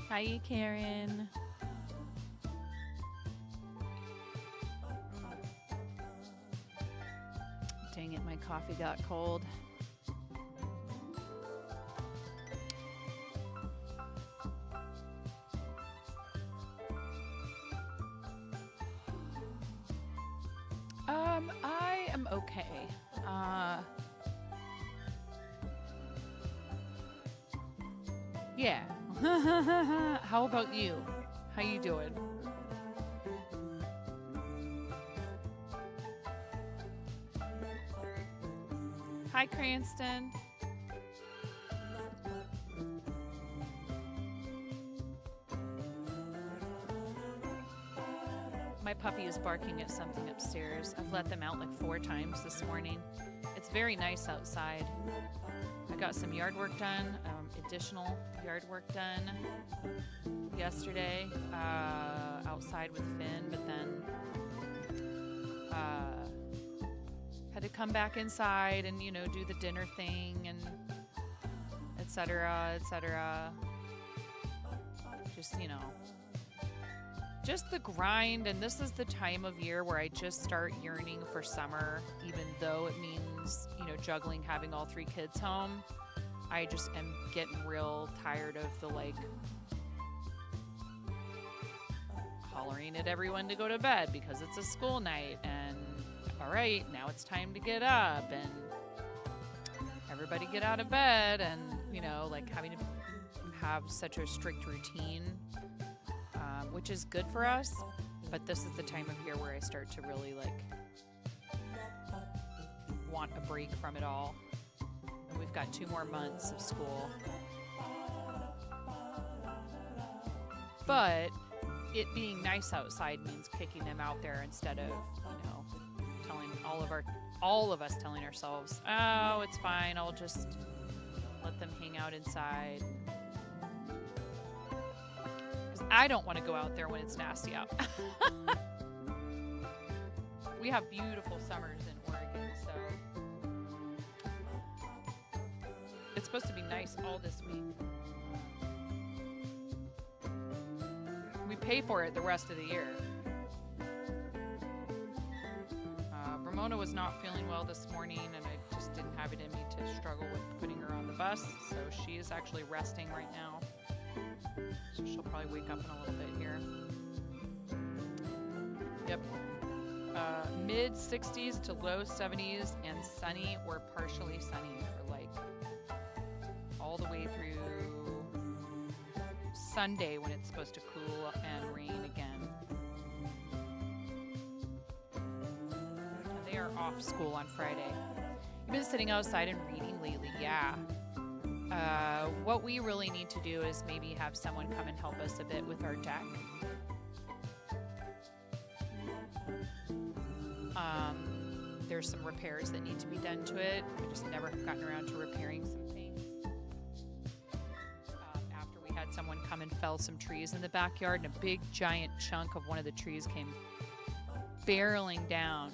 Hi, Karen. Dang it, my coffee got cold. I am okay. Yeah. How about you? How you doing? Hi, Cranston. My puppy is barking at something upstairs. I've let them out like 4 times this morning. It's very nice outside. I got some yard work done, additional yard work done yesterday outside with Finn, but then had to come back inside and, you know, do the dinner thing and etc., etc. Just, you know, just the grind, and this is the time of year where I just start yearning for summer, even though it means, you know, juggling having all 3 kids home. I just am getting real tired of the, like, hollering at everyone to go to bed because it's a school night, and all right, now it's time to get up, and everybody get out of bed, and, you know, like having to have such a strict routine, which is good for us, but this is the time of year where I start to really, like, want a break from it all. And we've got 2 more months of school. But it being nice outside means kicking them out there instead of, you know, telling all of us telling ourselves, oh, it's fine, I'll just let them hang out inside. I don't want to go out there when it's nasty out. We have beautiful summers in Oregon, so it's supposed to be nice all this week. We pay for it the rest of the year. Ramona was not feeling well this morning, and I just didn't have it in me to struggle with putting her on the bus, so she is actually resting right now. So she'll probably wake up in a little bit here. Yep. Mid 60s to low 70s and sunny or partially sunny for like all the way through Sunday when it's supposed to cool and rain again. And they are off school on Friday. I've been sitting outside and reading lately, yeah. What we really need to do is maybe have someone come and help us a bit with our deck. There's some repairs that need to be done to it. We just never have gotten around to repairing some things. After we had someone come and fell some trees in the backyard, and a big giant chunk of one of the trees came barreling down.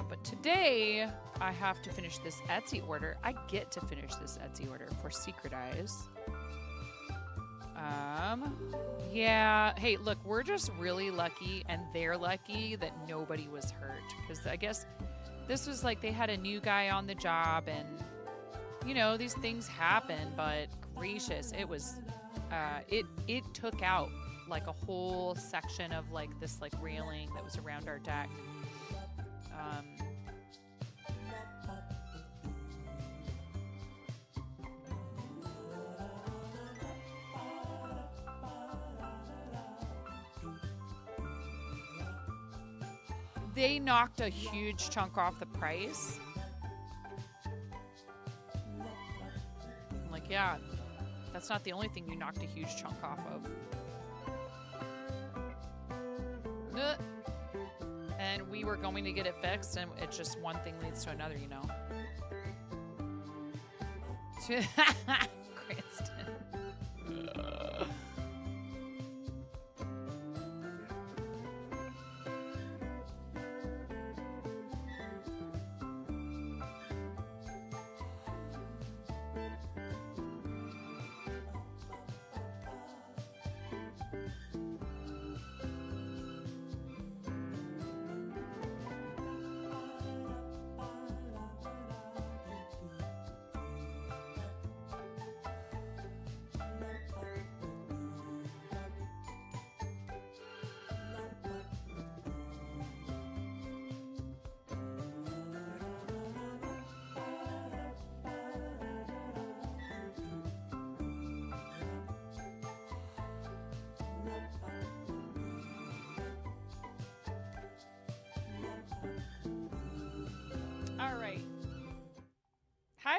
But today, I have to finish this Etsy order. I get to finish this Etsy order for Secret Eyes. Yeah. Hey, look, we're just really lucky, and they're lucky that nobody was hurt. Because I guess this was like they had a new guy on the job, and, you know, these things happen, but gracious, it was, it took out like a whole section of like this like railing that was around our deck. They knocked a huge chunk off the price. I'm like, yeah, that's not the only thing you knocked a huge chunk off of. And we were going to get it fixed, and it's just one thing leads to another, you know. Cranston.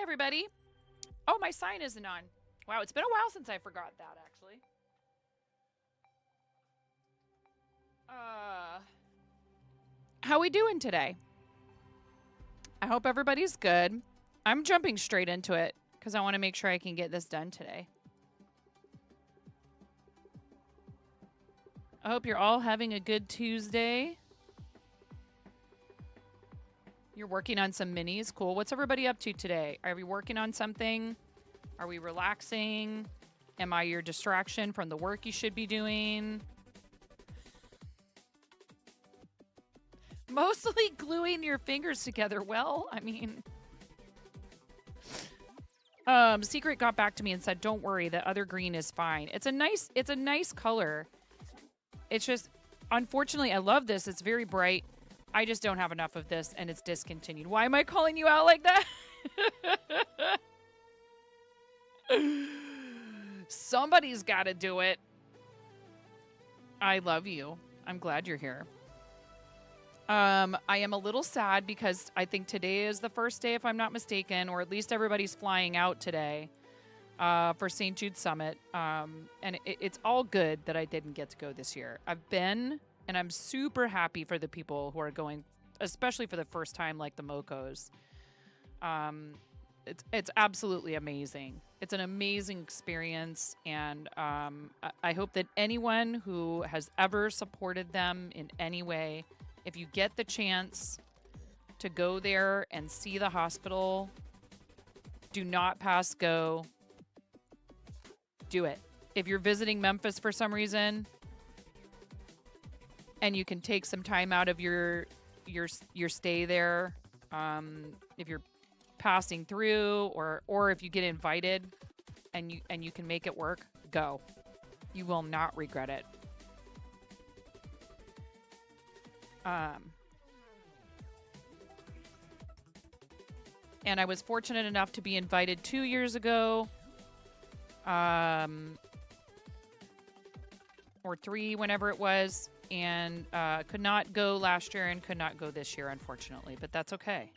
everybody. Oh, my sign isn't on. Wow, it's been a while since I forgot that, actually. How we doing today? I hope everybody's good. I'm jumping straight into it because I want to make sure I can get this done today. I hope you're all having a good Tuesday. You're working on some minis. Cool. What's everybody up to today? Are we working on something? Are we relaxing? Am I your distraction from the work you should be doing? Mostly gluing your fingers together. Well, I mean... Secret got back to me and said, don't worry, the other green is fine. It's a nice color. It's just, unfortunately, I love this. It's very bright. I just don't have enough of this, and it's discontinued. Why am I calling you out like that? Somebody's got to do it. I love you. I'm glad you're here. I am a little sad because I think today is the first day, if I'm not mistaken, or at least everybody's flying out today for St. Jude Summit. And it's all good that I didn't get to go this year. I've been, and I'm super happy for the people who are going, especially for the first time, like the Mocos. It's absolutely amazing. It's an amazing experience, and I hope that anyone who has ever supported them in any way, if you get the chance to go there and see the hospital, do not pass go. Do it. If you're visiting Memphis for some reason and you can take some time out of your stay there, if you're passing through or if you get invited and you can make it work, go. You will not regret it. And I was fortunate enough to be invited 2 years ago, or 3, whenever it was, and could not go last year and could not go this year, unfortunately, but that's okay.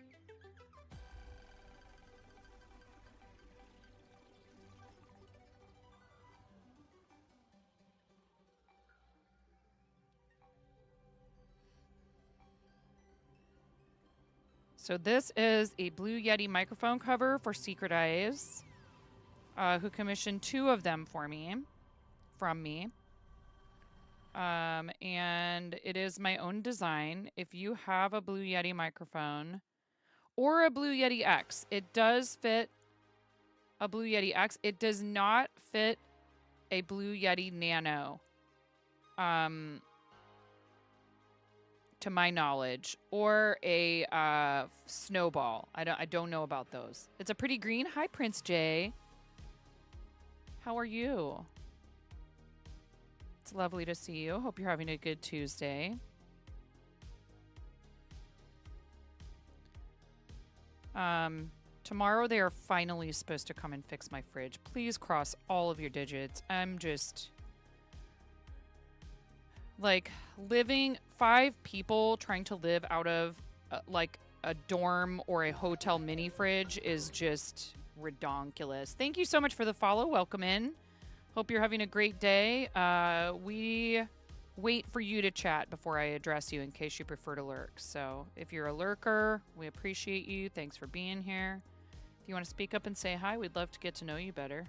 So this is a Blue Yeti microphone cover for Secret Eyes, who commissioned 2 of them for me, from me. And it is my own design. If you have a Blue Yeti microphone or a Blue Yeti X, it does fit a Blue Yeti X. It does not fit a Blue Yeti Nano. To my knowledge, or a Snowball. I don't know about those. It's a pretty green. Hi, Prince Jay. How are you? It's lovely to see you. Hope you're having a good Tuesday. Tomorrow they are finally supposed to come and fix my fridge. Please cross all of your digits. I'm just... like, living 5 people trying to live out of like a dorm or a hotel mini fridge is just redonkulous. Thank you so much for the follow. Welcome in. Hope you're having a great day. We wait for you to chat before I address you in case you prefer to lurk. So if you're a lurker, we appreciate you. Thanks for being here. If you want to speak up and say hi, we'd love to get to know you better.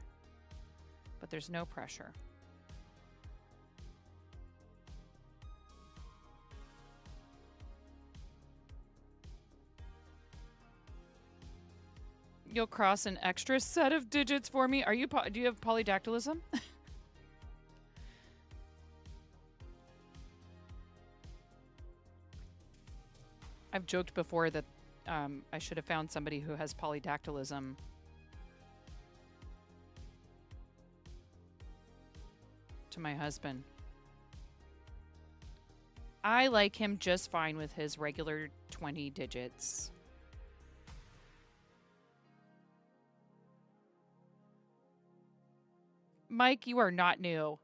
But there's no pressure. You'll cross an extra set of digits for me. Do you have polydactylism? I've joked before that I should have found somebody who has polydactylism. To my husband. I like him just fine with his regular 20 digits. Mike, you are not new.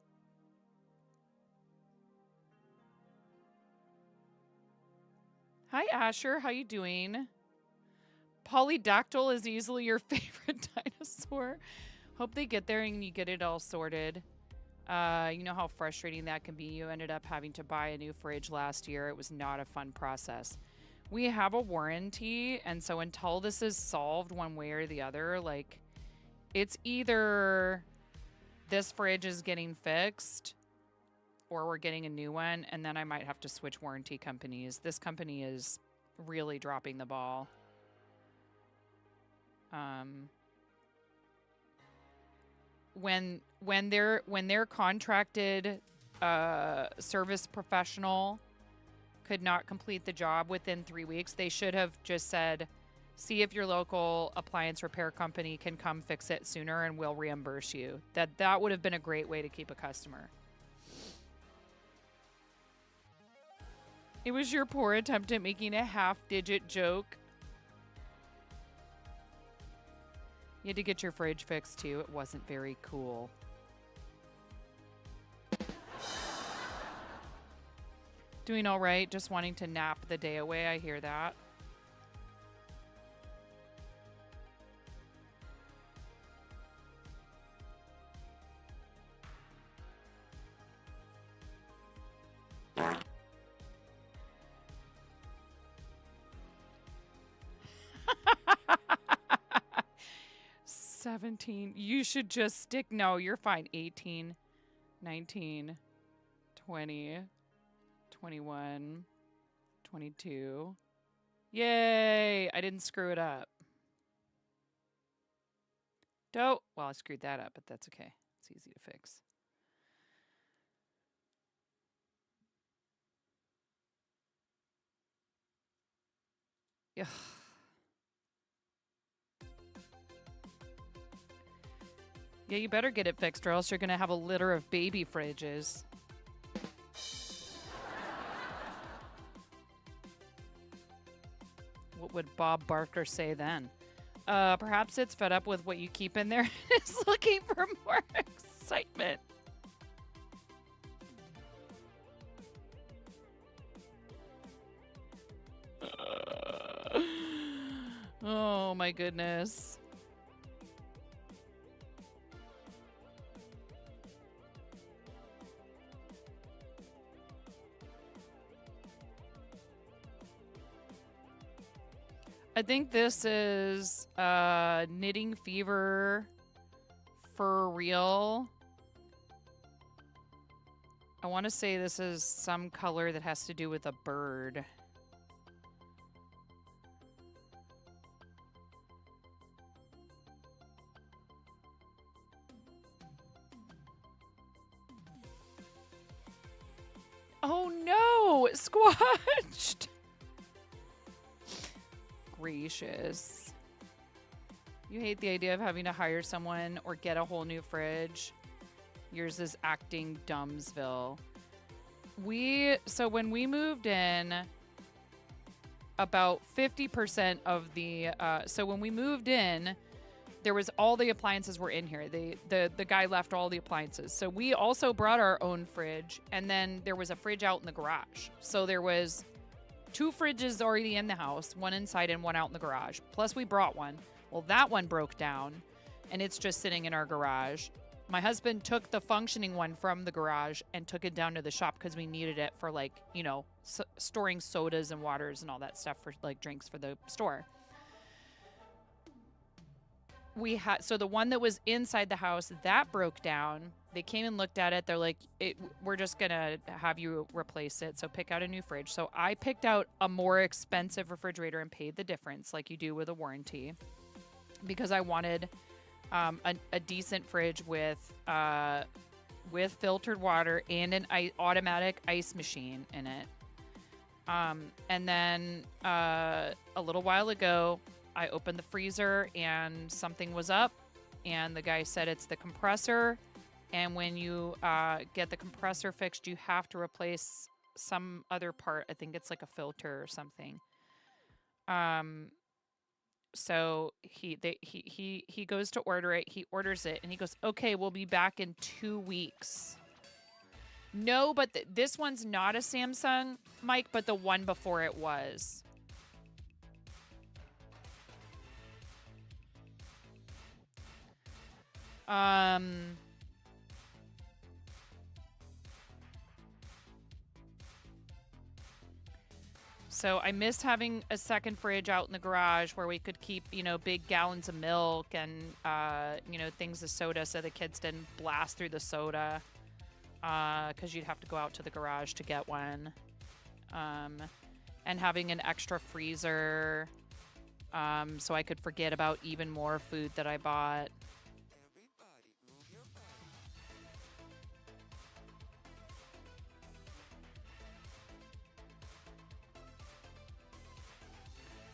Hi, Asher. How you doing? Polydactyl is easily your favorite dinosaur. Hope they get there and you get it all sorted. You know how frustrating that can be. You ended up having to buy a new fridge last year. It was not a fun process. We have a warranty, and so until this is solved one way or the other, like, it's either this fridge is getting fixed or we're getting a new one, and then I might have to switch warranty companies. This company is really dropping the ball. When their contracted service professional could not complete the job within 3 weeks, they should have just said, see if your local appliance repair company can come fix it sooner and we'll reimburse you. That would have been a great way to keep a customer. It was your poor attempt at making a half-digit joke. You had to get your fridge fixed too. It wasn't very cool. Doing all right, just wanting to nap the day away. I hear that. You should just stick. No, you're fine. 18, 19, 20, 21, 22. Yay! I didn't screw it up. Well, I screwed that up, but that's okay. It's easy to fix. Ugh. Yeah, you better get it fixed or else you're going to have a litter of baby fridges. What would Bob Barker say then? Perhaps it's fed up with what you keep in there and is looking for more excitement. Oh my goodness. I think this is Knitting Fever for real. I want to say this is some color that has to do with a bird. Oh no, it squashed. Gracious. You hate the idea of having to hire someone or get a whole new fridge. Yours is acting Dumbsville. So when we moved in, about 50% of the, so when we moved in, there was all the appliances were in here. The guy left all the appliances. So we also brought our own fridge, and then there was a fridge out in the garage. So there was 2 fridges already in the house, one inside and one out in the garage. Plus we brought one. Well, that one broke down and it's just sitting in our garage. My husband took the functioning one from the garage and took it down to the shop because we needed it for, like, you know, storing sodas and waters and all that stuff for, like, drinks for the store. So the one that was inside the house, that broke down. They came and looked at it. They're like, we're just going to have you replace it. So pick out a new fridge. So I picked out a more expensive refrigerator and paid the difference like you do with a warranty because I wanted a decent fridge with filtered water and an automatic ice machine in it. And then a little while ago, I opened the freezer and something was up, and the guy said it's the compressor. And when you get the compressor fixed, you have to replace some other part. I think it's like a filter or something. So he goes to order it. He orders it, and he goes, "Okay, we'll be back in 2 weeks." No, but this one's not a Samsung, Mike, but the one before it was. Um, so I missed having a second fridge out in the garage where we could keep, big gallons of milk and, things of soda so the kids didn't blast through the soda. Because you'd have to go out to the garage to get one. And having an extra freezer so I could forget about even more food that I bought.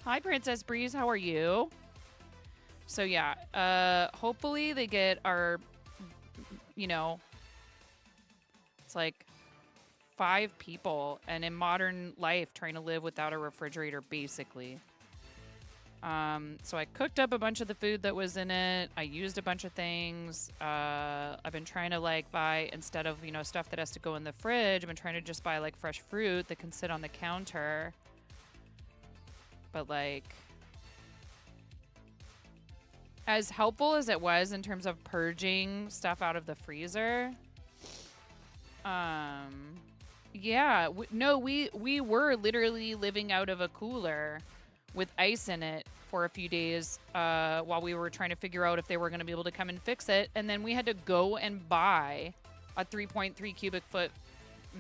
Hi, Princess Breeze. How are you? So, yeah. Hopefully they get our, it's like 5 people. And in modern life, trying to live without a refrigerator, basically. So I cooked up a bunch of the food that was in it. I used a bunch of things. I've been trying to buy, instead of, stuff that has to go in the fridge, I've been trying to just buy fresh fruit that can sit on the counter. But as helpful as it was in terms of purging stuff out of the freezer, yeah, we were literally living out of a cooler with ice in it for a few days while we were trying to figure out if they were going to be able to come and fix it. And then we had to go and buy a 3.3 cubic foot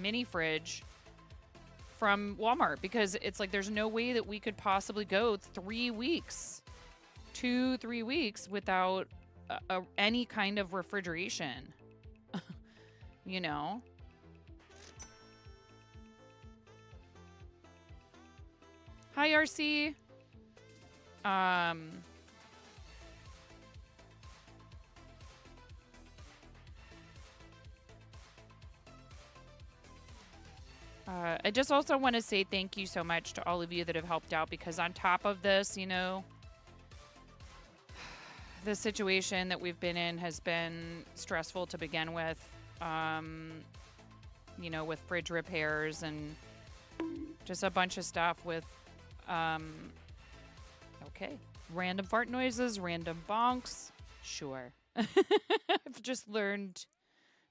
mini fridge from Walmart because it's there's no way that we could possibly go 3 weeks, 2-3 weeks without any kind of refrigeration. Hi, RC. I just also want to say thank you so much to all of you that have helped out because on top of this, the situation that we've been in has been stressful to begin with, with fridge repairs and just a bunch of stuff with, okay, random fart noises, random bonks. Sure. I've just learned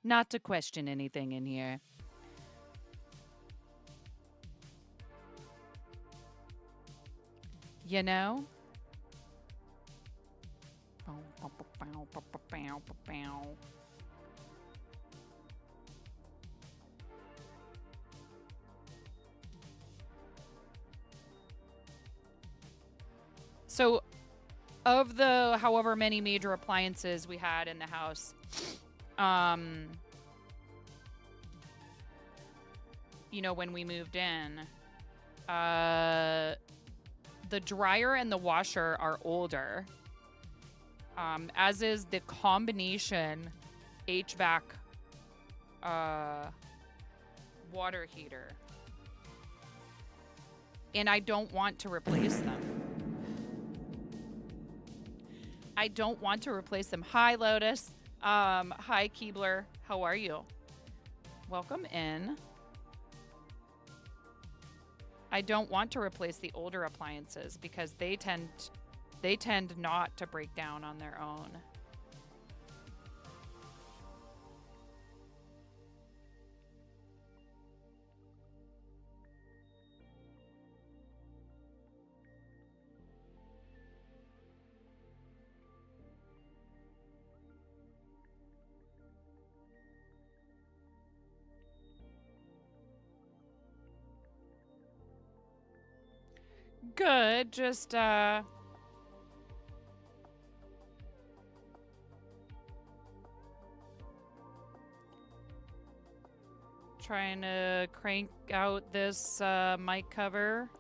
not to question anything in here. You know? So, of the however many major appliances we had in the house, when we moved in, the dryer and the washer are older, as is the combination HVAC water heater. And I don't want to replace them. I don't want to replace them. Hi, Lotus. Hi, Keebler. How are you? Welcome in. I don't want to replace the older appliances because they tend not to break down on their own. Good, just trying to crank out this mic cover.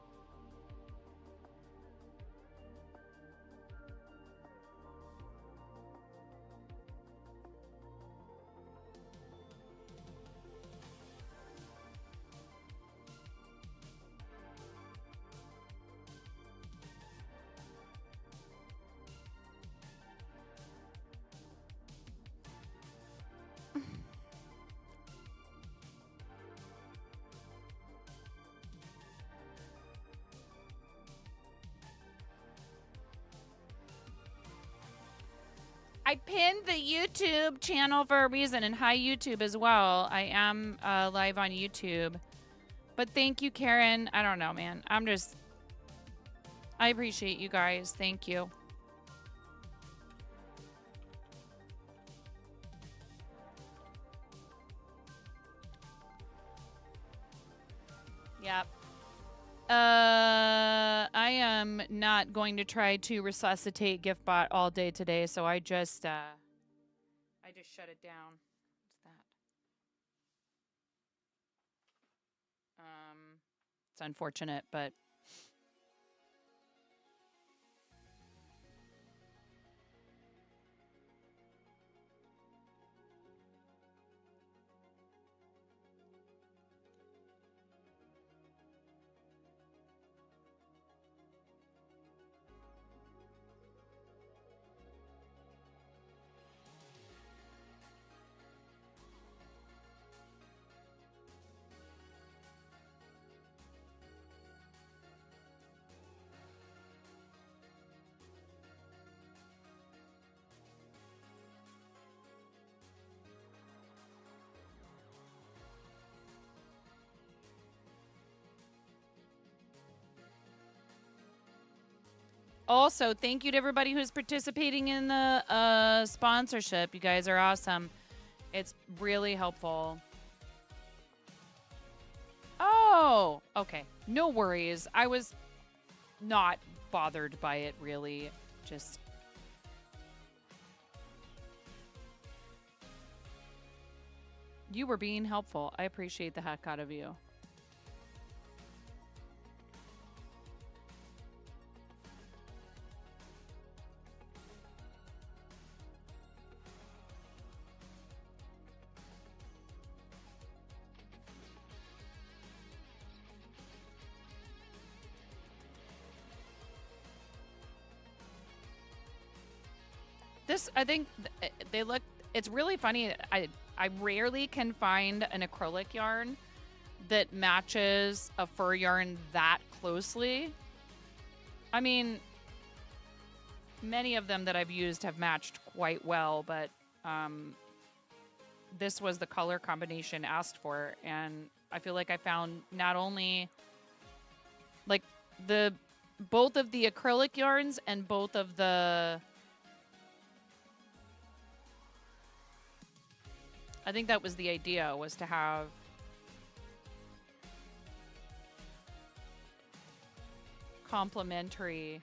I pinned the YouTube channel for a reason, and hi YouTube as well. I am live on YouTube. But thank you, Karen. I don't know, man. I appreciate you guys. Thank you. Yep. I am not going to try to resuscitate GiftBot all day today, so I just shut it down. What's that? It's unfortunate, but also, thank you to everybody who's participating in the sponsorship. You guys are awesome. It's really helpful. Oh, okay. No worries. I was not bothered by it, really. Just... You were being helpful. I appreciate the heck out of you. This, I think, they look... It's really funny. I rarely can find an acrylic yarn that matches a fur yarn that closely. I mean, many of them that I've used have matched quite well, but this was the color combination asked for, and I feel like I found not only like both of the acrylic yarns and both of the... I think that was the idea, was to have complementary.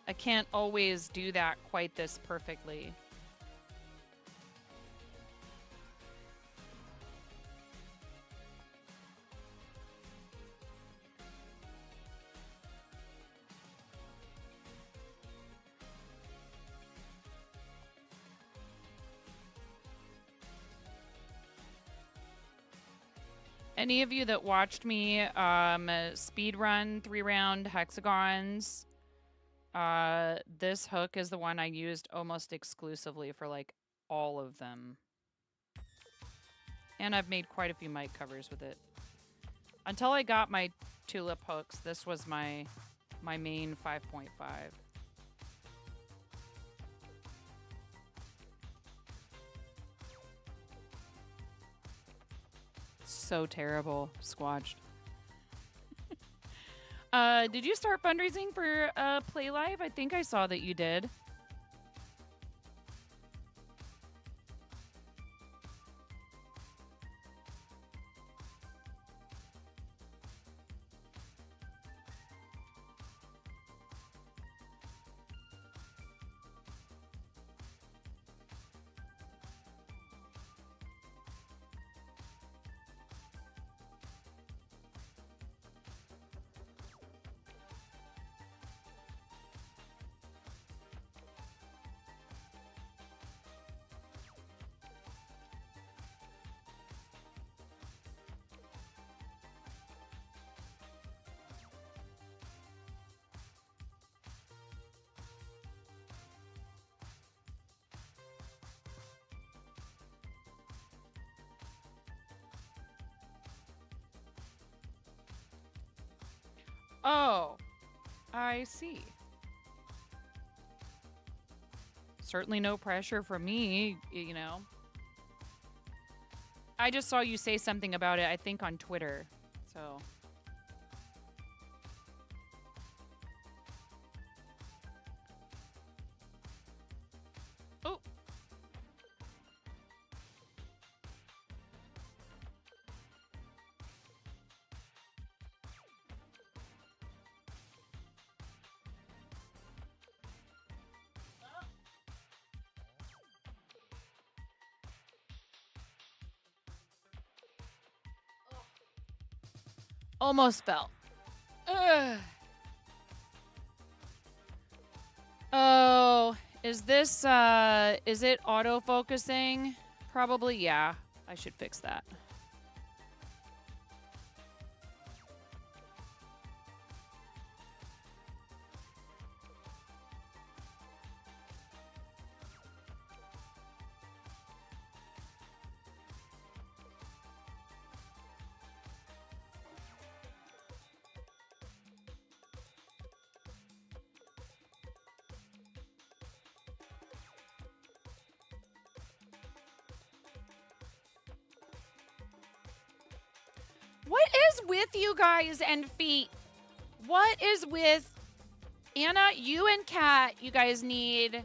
I can't always do that quite this perfectly. Any of you that watched me speed run 3-round hexagons, this hook is the one I used almost exclusively for like all of them. And I've made quite a few mic covers with it. Until I got my tulip hooks, this was my main 5.5. So terrible, squatched. Did you start fundraising for Play Live? I think I saw that you did. Oh, I see. Certainly no pressure from me, you know. I just saw you say something about it, I think on Twitter. So. Oh. Almost fell. Ugh. Oh, is it auto-focusing? Probably, yeah. I should fix that. What is with you guys and feet? What is with Anna, you and Kat? You guys need...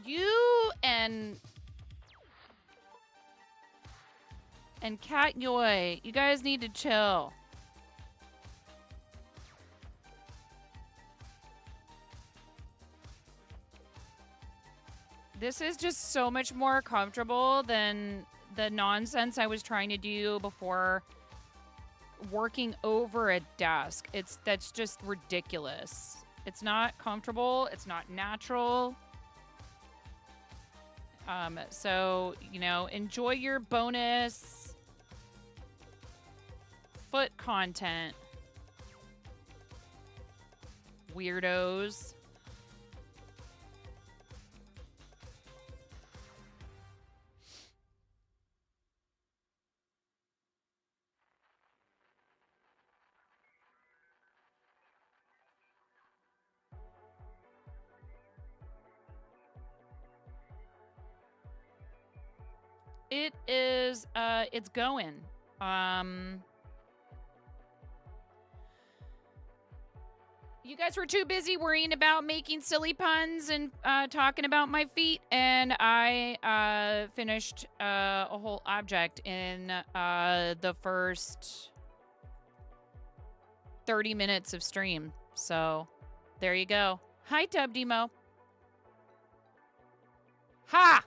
You and Kat Yoy, you guys need to chill. This is just so much more comfortable than the nonsense I was trying to do before working over a desk. That's just ridiculous. It's not comfortable. It's not natural. So, you know, enjoy your bonus foot content, weirdos. It is, it's going. You guys were too busy worrying about making silly puns and talking about my feet, and I finished a whole object in the first 30 minutes of stream. So, there you go. Hi, Dub Demo. Ha!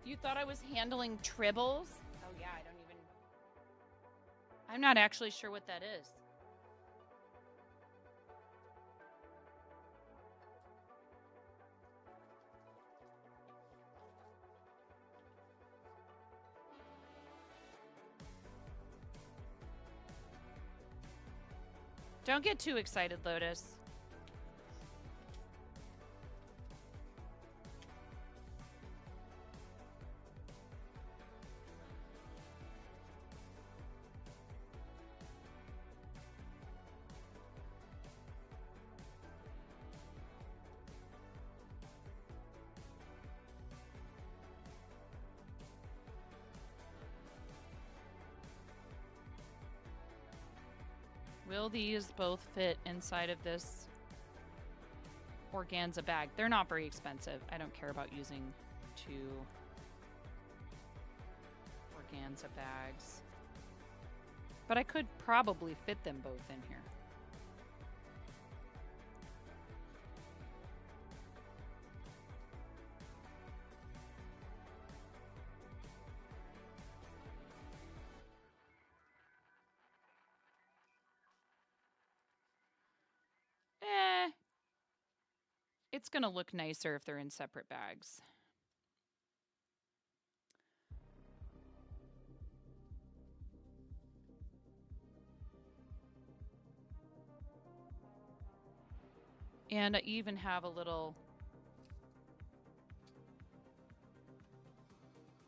You thought I was handling tribbles? Oh, yeah, I don't even... I'm not actually sure what that is. Don't get too excited, Lotus. Will these both fit inside of this organza bag? They're not very expensive. I don't care about using 2 organza bags. But I could probably fit them both in here. It's going to look nicer if they're in separate bags. And I even have a little.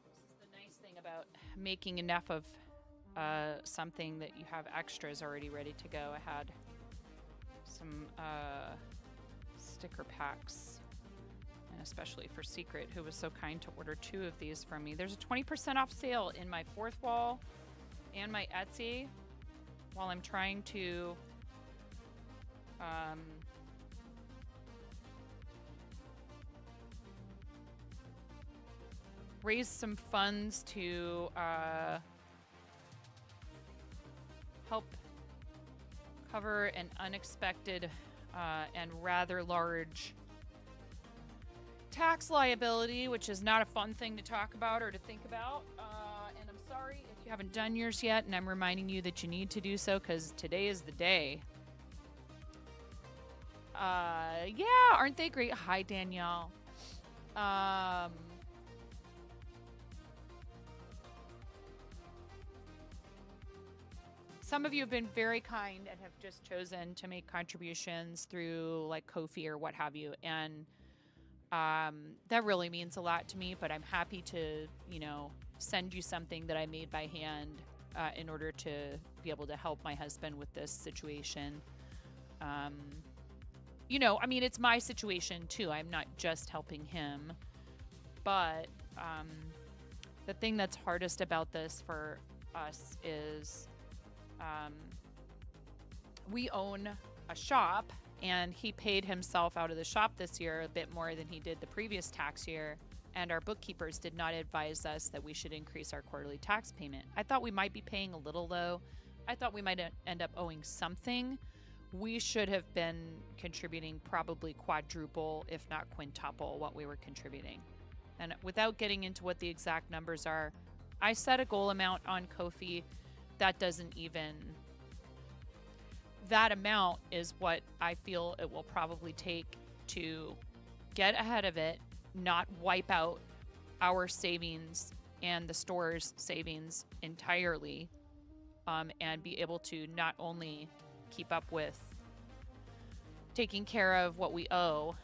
This is the nice thing about making enough of something that you have extras already ready to go. I had some sticker packs, and especially for Secret, who was so kind to order 2 of these from me. There's a 20% off sale in my 4th wall and my Etsy while I'm trying to raise some funds to help cover an unexpected and rather large tax liability, which is not a fun thing to talk about or to think about. And I'm sorry if you haven't done yours yet, and I'm reminding you that you need to do so because today is the day. Yeah, aren't they great? Hi, Danielle. Some of you have been very kind and have just chosen to make contributions through like Ko-fi or what have you. And that really means a lot to me, but I'm happy to, send you something that I made by hand in order to be able to help my husband with this situation. It's my situation too. I'm not just helping him, but the thing that's hardest about this for us is we own a shop, and he paid himself out of the shop this year a bit more than he did the previous tax year, and our bookkeepers did not advise us that we should increase our quarterly tax payment. I thought we might be paying a little low. I thought we might end up owing something. We should have been contributing probably quadruple, if not quintuple, what we were contributing. And without getting into what the exact numbers are, I set a goal amount on Ko-fi that doesn't even, that amount is what I feel it will probably take to get ahead of it, not wipe out our savings and the store's savings entirely, and be able to not only keep up with taking care of what we owe,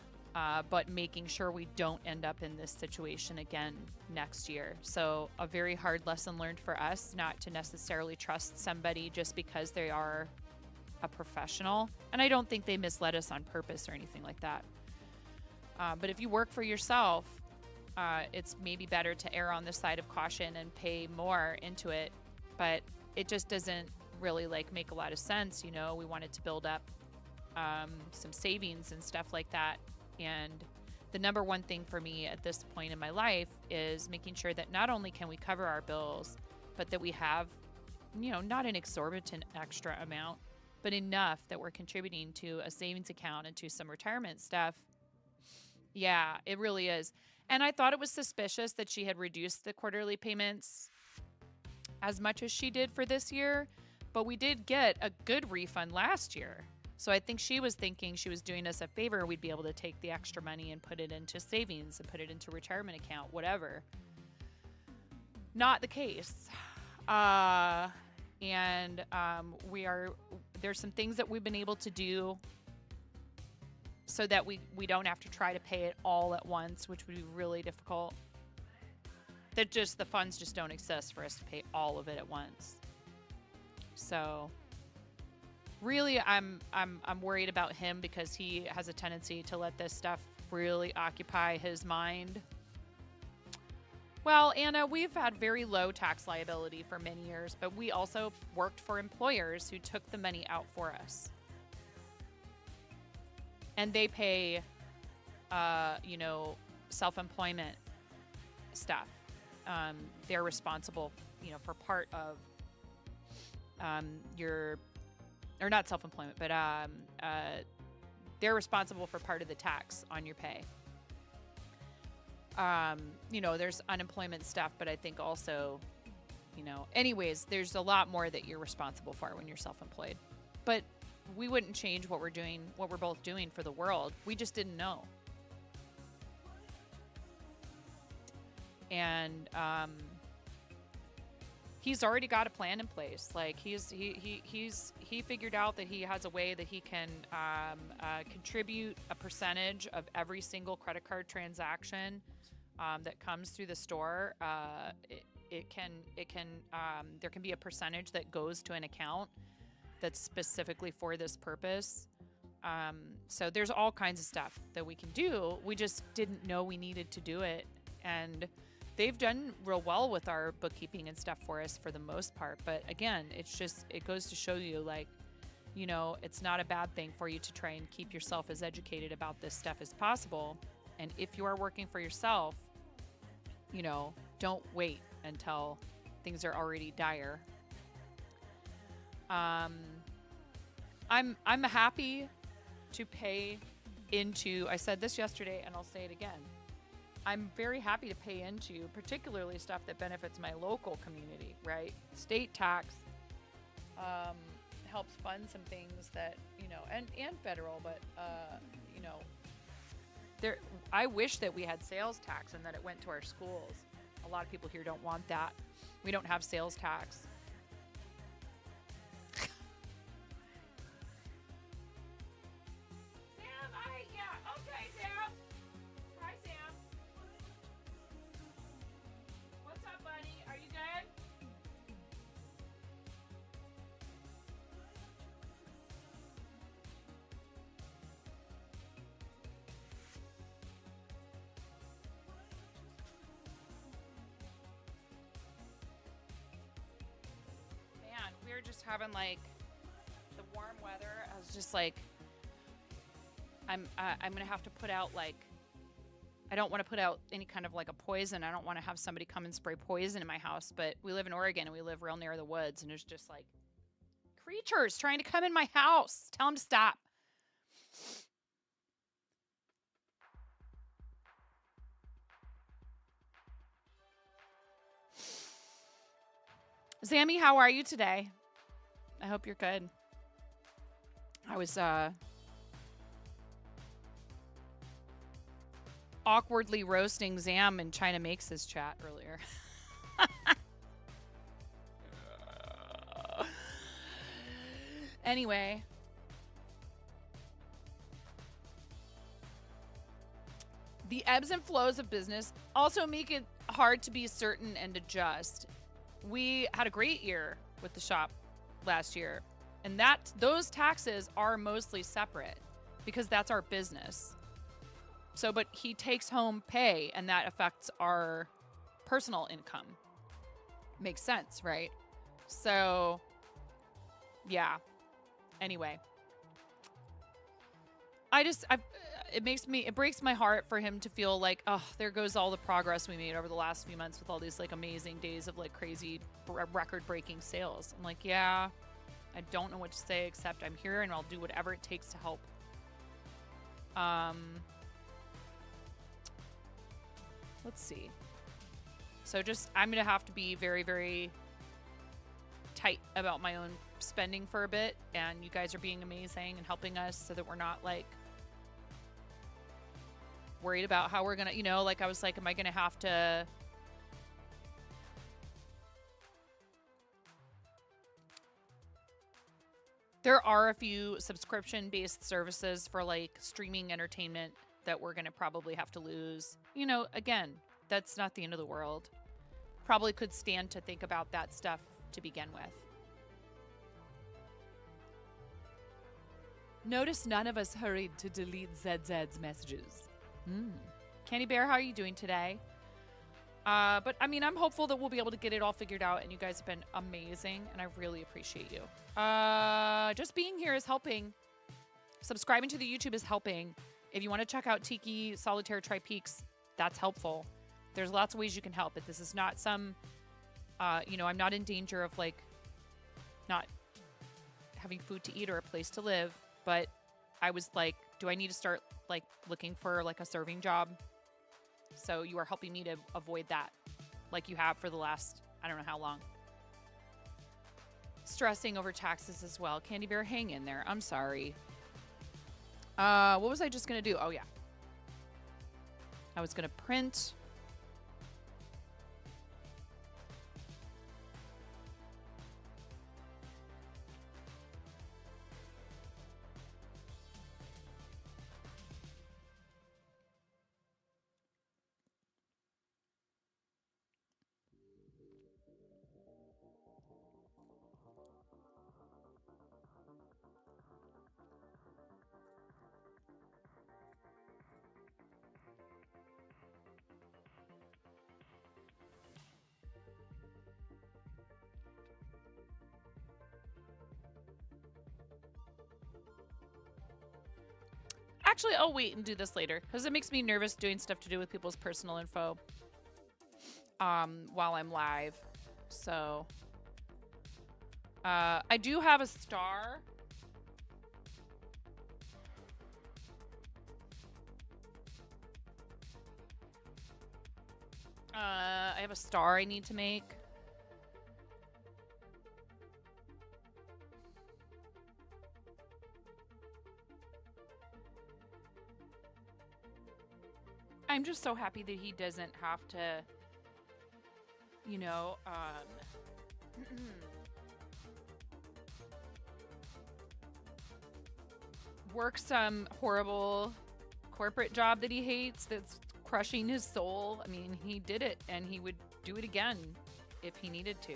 but making sure we don't end up in this situation again next year. So a very hard lesson learned for us, not to necessarily trust somebody just because they are a professional. And I don't think they misled us on purpose or anything like that. But if you work for yourself, it's maybe better to err on the side of caution and pay more into it. But it just doesn't really make a lot of sense. We wanted to build up some savings and stuff like that. And the number one thing for me at this point in my life is making sure that not only can we cover our bills, but that we have, not an exorbitant extra amount, but enough that we're contributing to a savings account and to some retirement stuff. Yeah, it really is. And I thought it was suspicious that she had reduced the quarterly payments as much as she did for this year, but we did get a good refund last year. So I think she was thinking she was doing us a favor. We'd be able to take the extra money and put it into savings and put it into retirement account, whatever. Not the case. There's some things that we've been able to do so that we don't have to try to pay it all at once, which would be really difficult. The funds just don't exist for us to pay all of it at once. So really, I'm worried about him because he has a tendency to let this stuff really occupy his mind. Well, Anna, we've had very low tax liability for many years, but we also worked for employers who took the money out for us. And they pay, self-employment stuff. They're responsible, for part of or not self-employment, but they're responsible for part of the tax on your pay. There's unemployment stuff, but I think also, anyways, there's a lot more that you're responsible for when you're self-employed. But we wouldn't change what we're both doing for the world. We just didn't know. and he's already got a plan in place. Like he figured out that he has a way that he can contribute a percentage of every single credit card transaction that comes through the store. There can be a percentage that goes to an account that's specifically for this purpose. So there's all kinds of stuff that we can do. We just didn't know we needed to do it. And they've done real well with our bookkeeping and stuff for us for the most part. But again, it goes to show you, like, you know, it's not a bad thing for you to try and keep yourself as educated about this stuff as possible. And if you are working for yourself, you know, don't wait until things are already dire. I'm happy to pay into, I said this yesterday and I'll say it again. I'm very happy to pay into particularly stuff that benefits my local community, right? State tax helps fund some things that, you know, and federal, but, you know, I wish that we had sales tax and that it went to our schools. A lot of people here don't want that. We don't have sales tax. We were just having like the warm weather. I was just like, I'm gonna have to put out, like, I don't want to put out any kind of like a poison. I don't want to have somebody come and spray poison in my house. But we live in Oregon and we live real near the woods, and there's just like creatures trying to come in my house. Tell them to stop. Zammy, how are you today? I hope you're good. I was awkwardly roasting Zam in China Makes His chat earlier. Anyway. The ebbs and flows of business also make it hard to be certain and adjust. We had a great year with the shop last year, and those taxes are mostly separate because that's our business. So, but he takes home pay, and that affects our personal income. Makes sense, right? So, yeah. Anyway, it breaks my heart for him to feel like, oh, there goes all the progress we made over the last few months with all these like amazing days of like crazy record-breaking sales. I'm like, yeah, I don't know what to say except I'm here and I'll do whatever it takes to help. Let's see. So I'm going to have to be very, very tight about my own spending for a bit, and you guys are being amazing and helping us so that we're not like worried about how we're gonna, you know, like I was like, am I gonna have to there are a few subscription based services for like streaming entertainment that we're gonna probably have to lose. You know, again, that's not the end of the world. Probably could stand to think about that stuff to begin with. Notice none of us hurried to delete ZZ's messages. Candy Bear, how are you doing today? But I mean, I'm hopeful that we'll be able to get it all figured out, and you guys have been amazing, and I really appreciate you. Just being here is helping. Subscribing to the YouTube is helping. If you want to check out Tiki, Solitaire, Tri-Peaks, that's helpful. There's lots of ways you can help, but this is not some, you know, I'm not in danger of like not having food to eat or a place to live, but I was like, do I need to start like looking for like a serving job? So you are helping me to avoid that like you have for the last, I don't know how long. Stressing over taxes as well. Candy Bear, hang in there. I'm sorry. What was I just going to do? Oh, yeah. I was going to print Actually, I'll wait and do this later because it makes me nervous doing stuff to do with people's personal info while I'm live. So I do have a star. I have a star I need to make. I'm just so happy that he doesn't have to, you know, work some horrible corporate job that he hates that's crushing his soul. I mean, he did it and he would do it again if he needed to.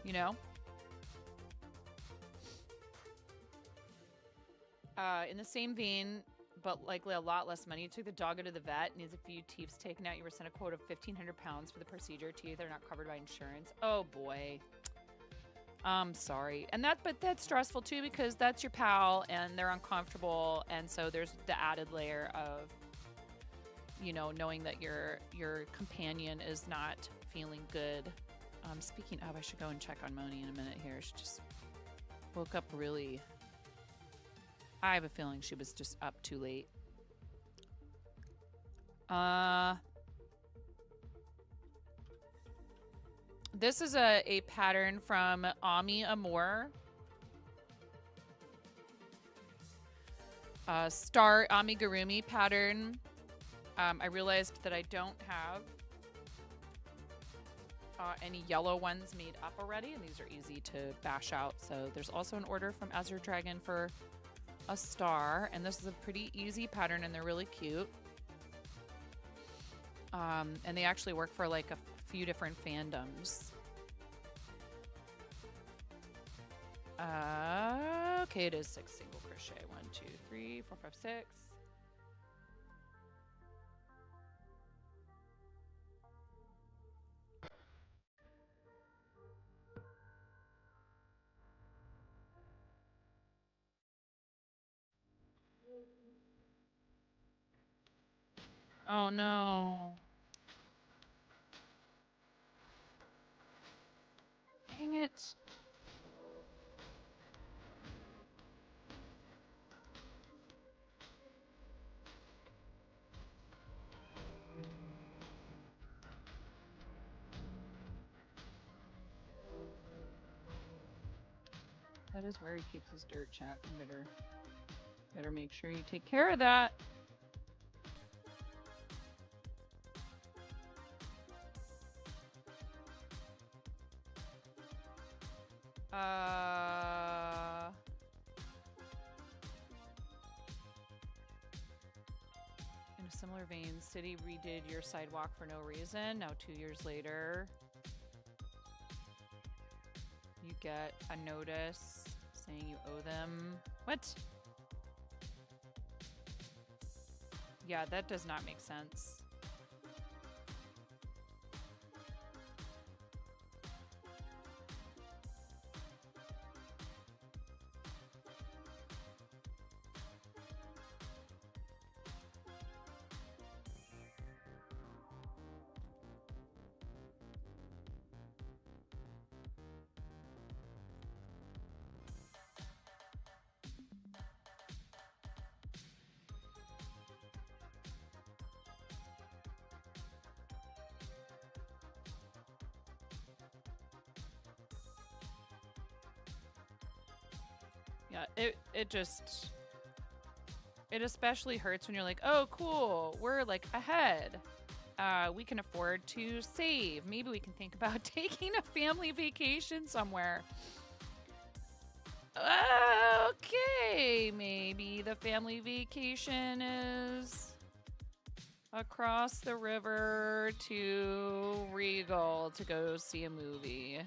You know? In the same vein, but likely a lot less money, you took the dog to the vet, needs a few teeths taken out. You were sent a quote of £1,500 for the procedure. Teeth are not covered by insurance. Oh boy. I'm sorry. And but that's stressful too because that's your pal and they're uncomfortable. And so there's the added layer of, you know, knowing that your companion is not feeling good. Speaking of, I should go and check on Moni in a minute here. She just woke up really... I have a feeling she was just up too late. This is a pattern from Ami Amour. Star Amigurumi pattern. I realized that I don't have any yellow ones made up already, and these are easy to bash out. So there's also an order from Azure Dragon for a star, and this is a pretty easy pattern, and they're really cute. And they actually work for like a few different fandoms. Okay, it is 6 single crochet. 1, 2, 3, 4, 5, 6. Oh no. Dang it. That is where he keeps his dirt, chat. Better make sure you take care of that. In a similar vein, City redid your sidewalk for no reason. Now 2 years later, you get a notice saying you owe them. What? Yeah, that does not make sense. Yeah, it especially hurts when you're like, oh, cool, we're like ahead. We can afford to save. Maybe we can think about taking a family vacation somewhere. Okay, maybe the family vacation is across the river to Regal to go see a movie.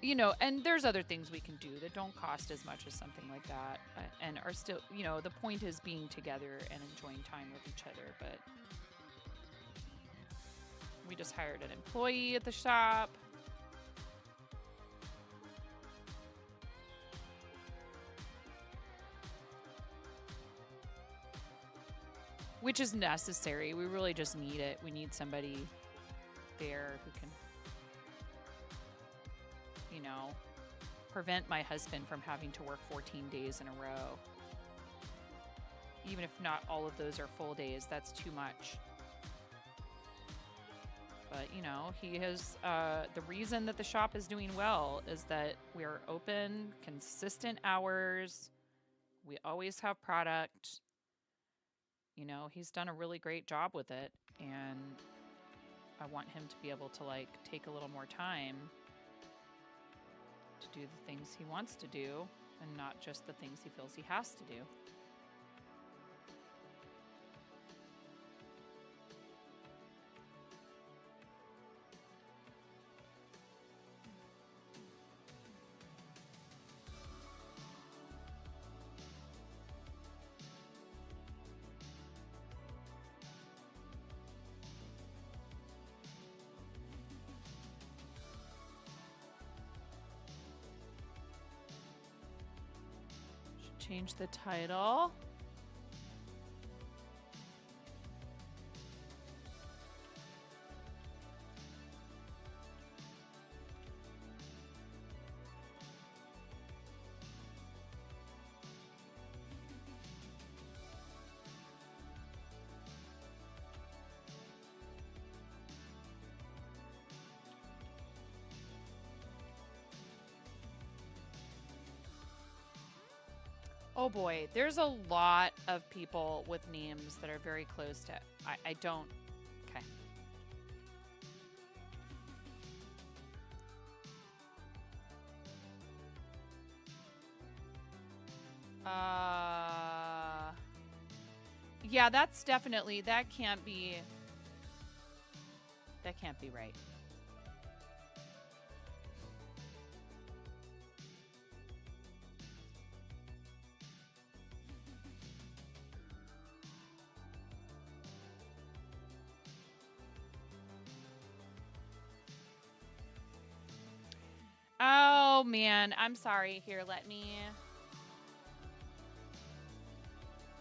You know, and there's other things we can do that don't cost as much as something like that, and are still, you know, the point is being together and enjoying time with each other. But We just hired an employee at the shop. Which is necessary. We really just need it. We need somebody there who can, you know, prevent my husband from having to work 14 days in a row. Even if not all of those are full days, that's too much. But, you know, he has, the reason that the shop is doing well is that we're open, consistent hours. We always have product. You know, he's done a really great job with it, and I want him to be able to, like, take a little more time to do the things he wants to do and not just the things he feels he has to do. Change the title. Oh boy, there's a lot of people with names that are very close to. I don't. Okay. Yeah, that's definitely, that can't be right. Oh man, I'm sorry. Here, let me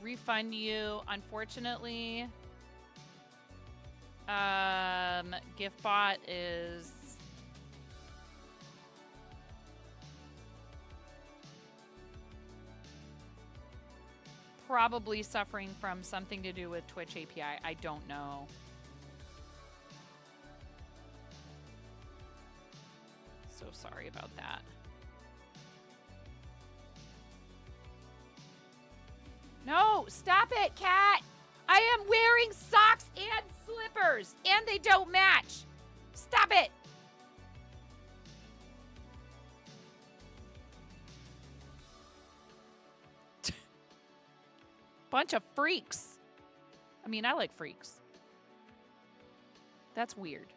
refund you. Unfortunately, GiftBot is probably suffering from something to do with Twitch API. I don't know. So sorry about that. No, stop it, cat! I am wearing socks and slippers, and they don't match. Stop it! Bunch of freaks. I mean, I like freaks. That's weird.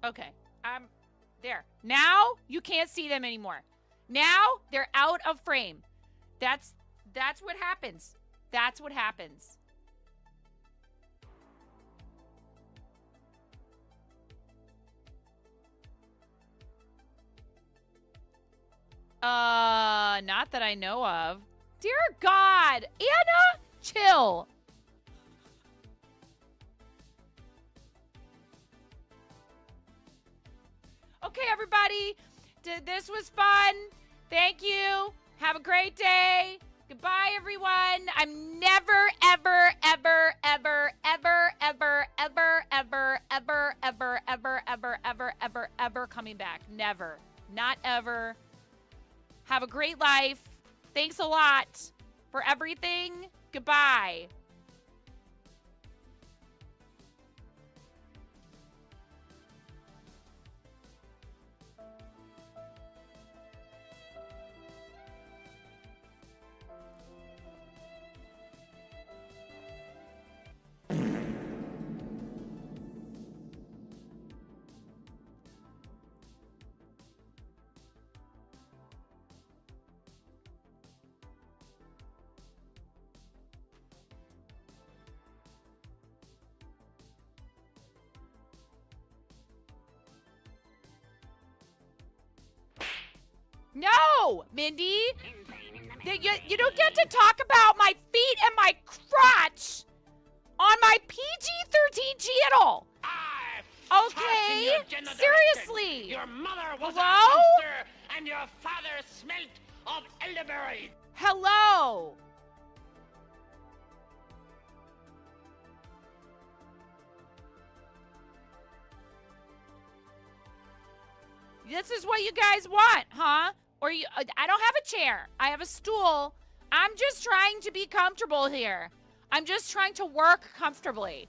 Okay, there. Now you can't see them anymore. Now they're out of frame. That's what happens. That's what happens. Not that I know of. Dear God, Anna, chill. Okay, everybody. This was fun. Thank you. Have a great day. Goodbye, everyone. I'm never, ever, ever, ever, ever, ever, ever, ever, ever, ever, ever, ever, ever, ever, ever coming back. Never. Not ever. Have a great life. Thanks a lot for everything. Goodbye. No, Mindy. You don't get to talk about my feet and my crotch on my PG-13 channel. Okay, seriously. Your mother was Hello? a monster, and your father smelt of elderberry. Hello. This is what you guys want, huh? Or you? I don't have a chair. I have a stool. I'm just trying to be comfortable here. I'm just trying to work comfortably.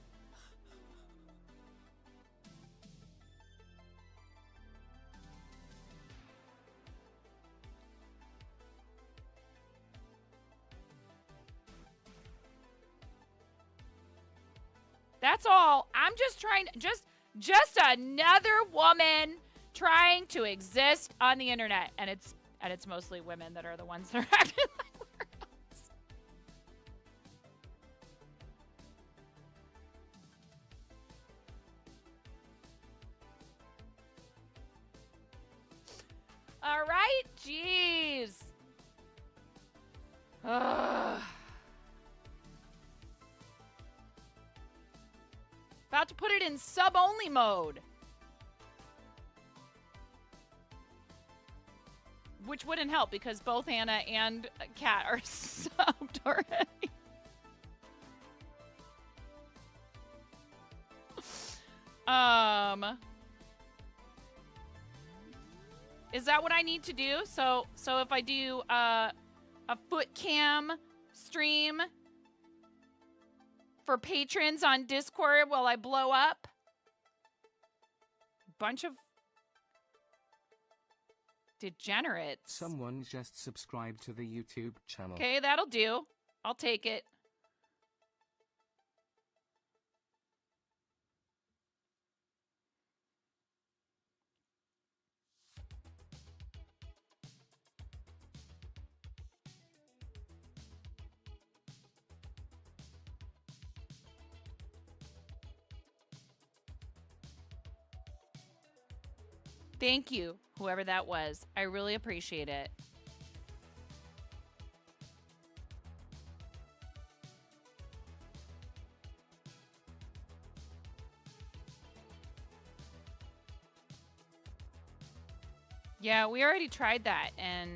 That's all. I'm just trying just another woman trying to exist on the internet, and it's mostly women that are the ones that are acting like weirdos. All right, jeez. Ugh. About to put it in sub-only mode. Which wouldn't help because both Anna and Kat are subbed already. Is that what I need to do? So if I do a foot cam stream for patrons on Discord while I blow up? Bunch of degenerates. Someone just subscribed to the YouTube channel. Okay, that'll do. I'll take it. Thank you, whoever that was. I really appreciate it. Yeah, we already tried that, and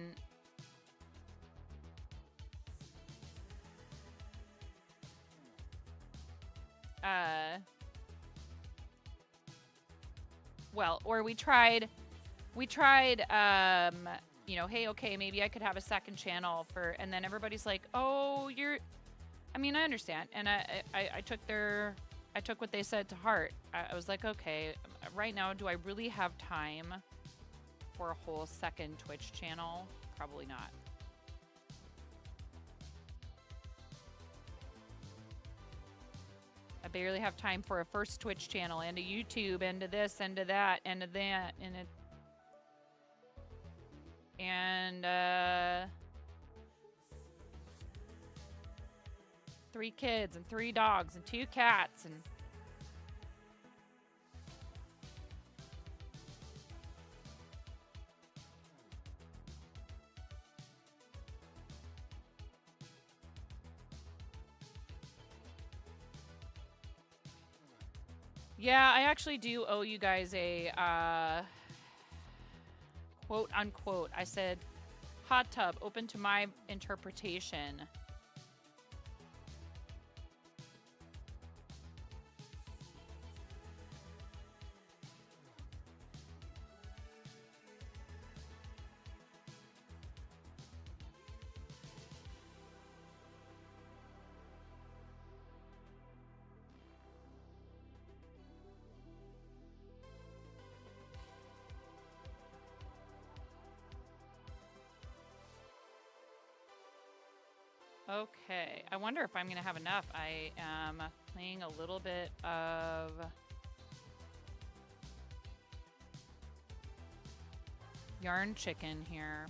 well, or we tried, you know, hey, okay, maybe I could have a second channel for, and then everybody's like, oh, I mean, I understand. And I took what they said to heart. I was like, okay, right now, do I really have time for a whole second Twitch channel? Probably not. I barely have time for a first Twitch channel and a YouTube and to this and to that and to that and 3 kids and 3 dogs and 2 cats and yeah, I actually do owe you guys a quote unquote. I said hot tub open to my interpretation. Okay, I wonder if I'm going to have enough. I am playing a little bit of Yarn Chicken here.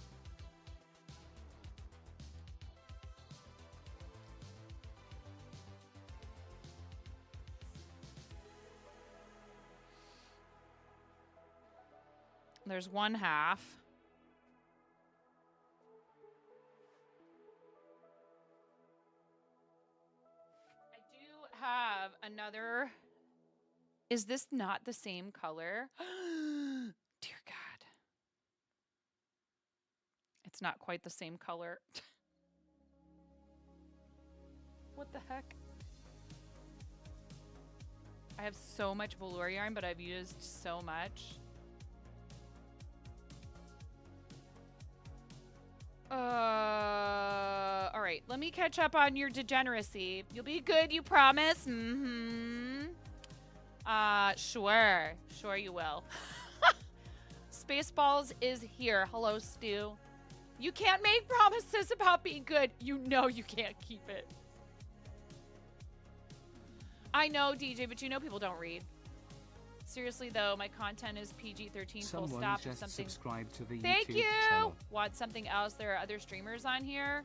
There's one half. have another. Is this not the same color? Dear God. It's not quite the same color. What the heck? I have so much velour yarn, but I've used so much. All right, let me catch up on your degeneracy. You'll be good, you promise? Mm-hmm. Sure you will. Spaceballs is here. Hello, Stu. You can't make promises about being good. You know you can't keep it. I know, DJ, but you know people don't read. Seriously, though, my content is PG-13 full Someone stop. just Something. subscribed to the Thank YouTube you. channel. Want something else? There are other streamers on here.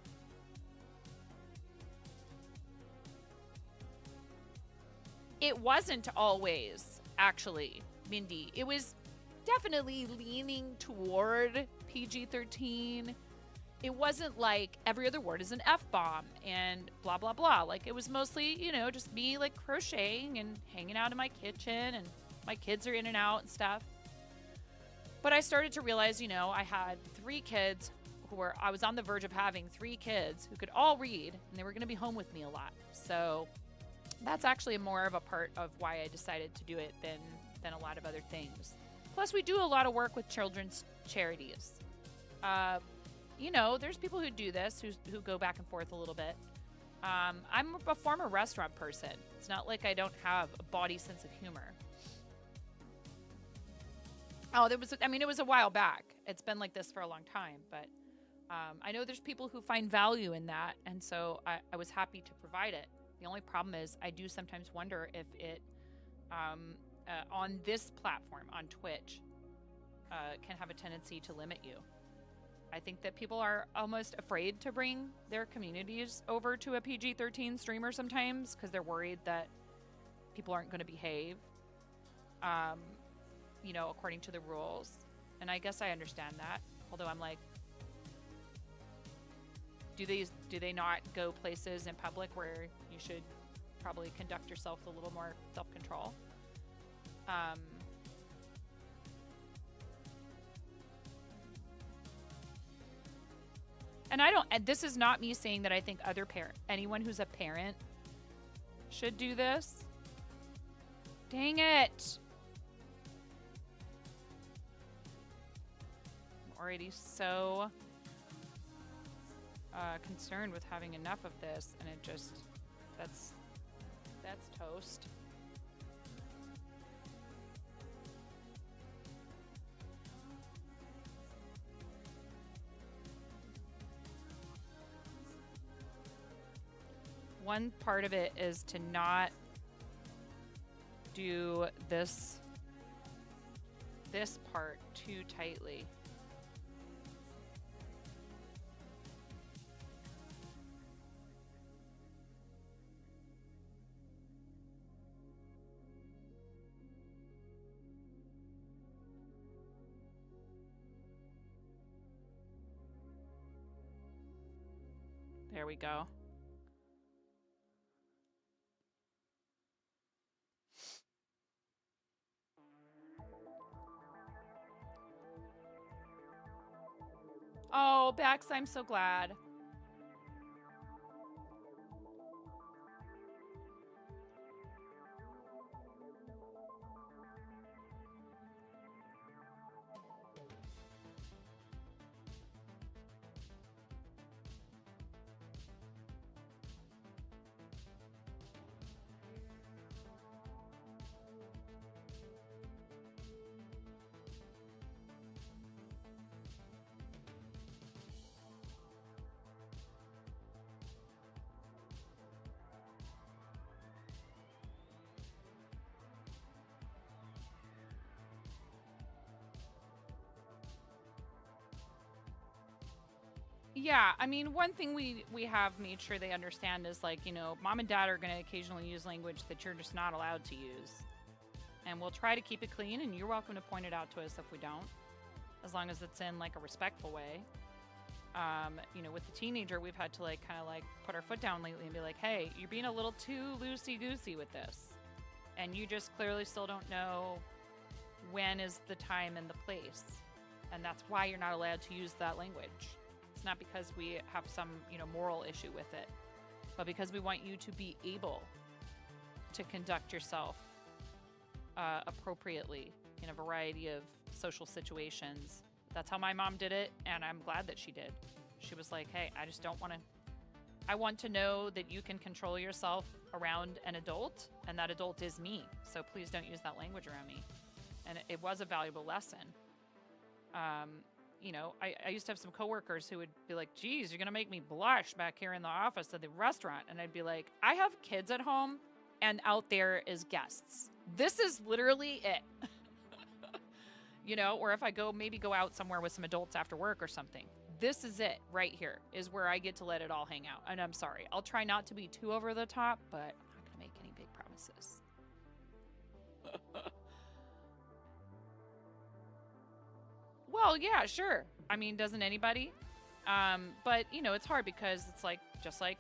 It wasn't always, actually, Mindy. It was definitely leaning toward PG-13. It wasn't like every other word is an F-bomb and blah, blah, blah. Like, it was mostly, you know, just me, like, crocheting and hanging out in my kitchen, and my kids are in and out and stuff. But I started to realize, you know, I had 3 kids I was on the verge of having 3 kids who could all read, and they were going to be home with me a lot. So that's actually more of a part of why I decided to do it than a lot of other things. Plus, we do a lot of work with children's charities. You know, there's people who do this, who go back and forth a little bit. I'm a former restaurant person. It's not like I don't have a body sense of humor. Oh, it was a while back. It's been like this for a long time, but I know there's people who find value in that, and so I was happy to provide it. The only problem is I do sometimes wonder if it, on this platform, on Twitch, can have a tendency to limit you. I think that people are almost afraid to bring their communities over to a PG-13 streamer sometimes because they're worried that people aren't going to behave, you know, according to the rules. And I guess I understand that. Although I'm like, do they not go places in public where you should probably conduct yourself with a little more self-control? And this is not me saying that I think anyone who's a parent should do this. Dang it. I'm already so concerned with having enough of this, and it just, that's toast. One part of it is to not do this part too tightly. There we go. Oh, Bex, I'm so glad. Yeah, I mean, one thing we have made sure they understand is, like, you know, mom and dad are going to occasionally use language that you're just not allowed to use. And we'll try to keep it clean, and you're welcome to point it out to us if we don't, as long as it's in, like, a respectful way. You know, with the teenager, we've had to like kind of like put our foot down lately and be like, hey, you're being a little too loosey-goosey with this. And you just clearly still don't know when is the time and the place. And that's why you're not allowed to use that language. It's not because we have some, you know, moral issue with it, but because we want you to be able to conduct yourself appropriately in a variety of social situations. That's how my mom did it, and I'm glad that she did. She was like, hey, I just don't want to... I want to know that you can control yourself around an adult, and that adult is me. So please don't use that language around me. And it was a valuable lesson. You know, I used to have some coworkers who would be like, geez, you're going to make me blush back here in the office at the restaurant. And I'd be like, I have kids at home, and out there is guests. This is literally it. You know, or if I maybe go out somewhere with some adults after work or something. This is it right here is where I get to let it all hang out. And I'm sorry. I'll try not to be too over the top, but I'm not going to make any big promises. Well, yeah, sure. I mean, doesn't anybody? But, you know, it's hard because it's like, just like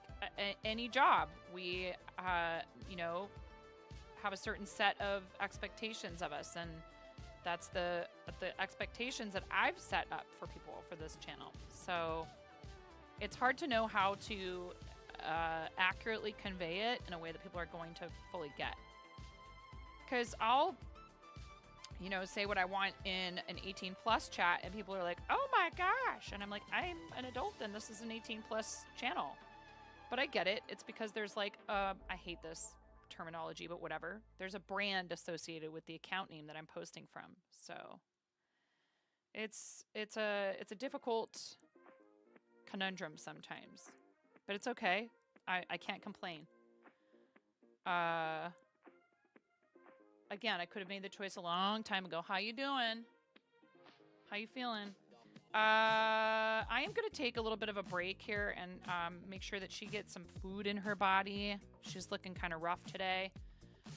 any job, we, you know, have a certain set of expectations of us. And that's the expectations that I've set up for people for this channel. So it's hard to know how to accurately convey it in a way that people are going to fully get. Because I'll, you know, say what I want in an 18 plus chat and people are like, oh my gosh. And I'm like, I'm an adult and this is an 18 plus channel. But I get it. It's because there's like, I hate this terminology, but whatever. There's a brand associated with the account name that I'm posting from. So it's a difficult conundrum sometimes, but it's okay. I can't complain. Again, I could have made the choice a long time ago. How you doing? How you feeling? I am going to take a little bit of a break here and make sure that she gets some food in her body. She's looking kind of rough today.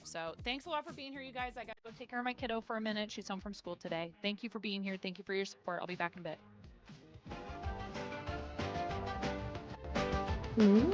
So thanks a lot for being here, you guys. I got to go take care of my kiddo for a minute. She's home from school today. Thank you for being here. Thank you for your support. I'll be back in a bit. Ooh.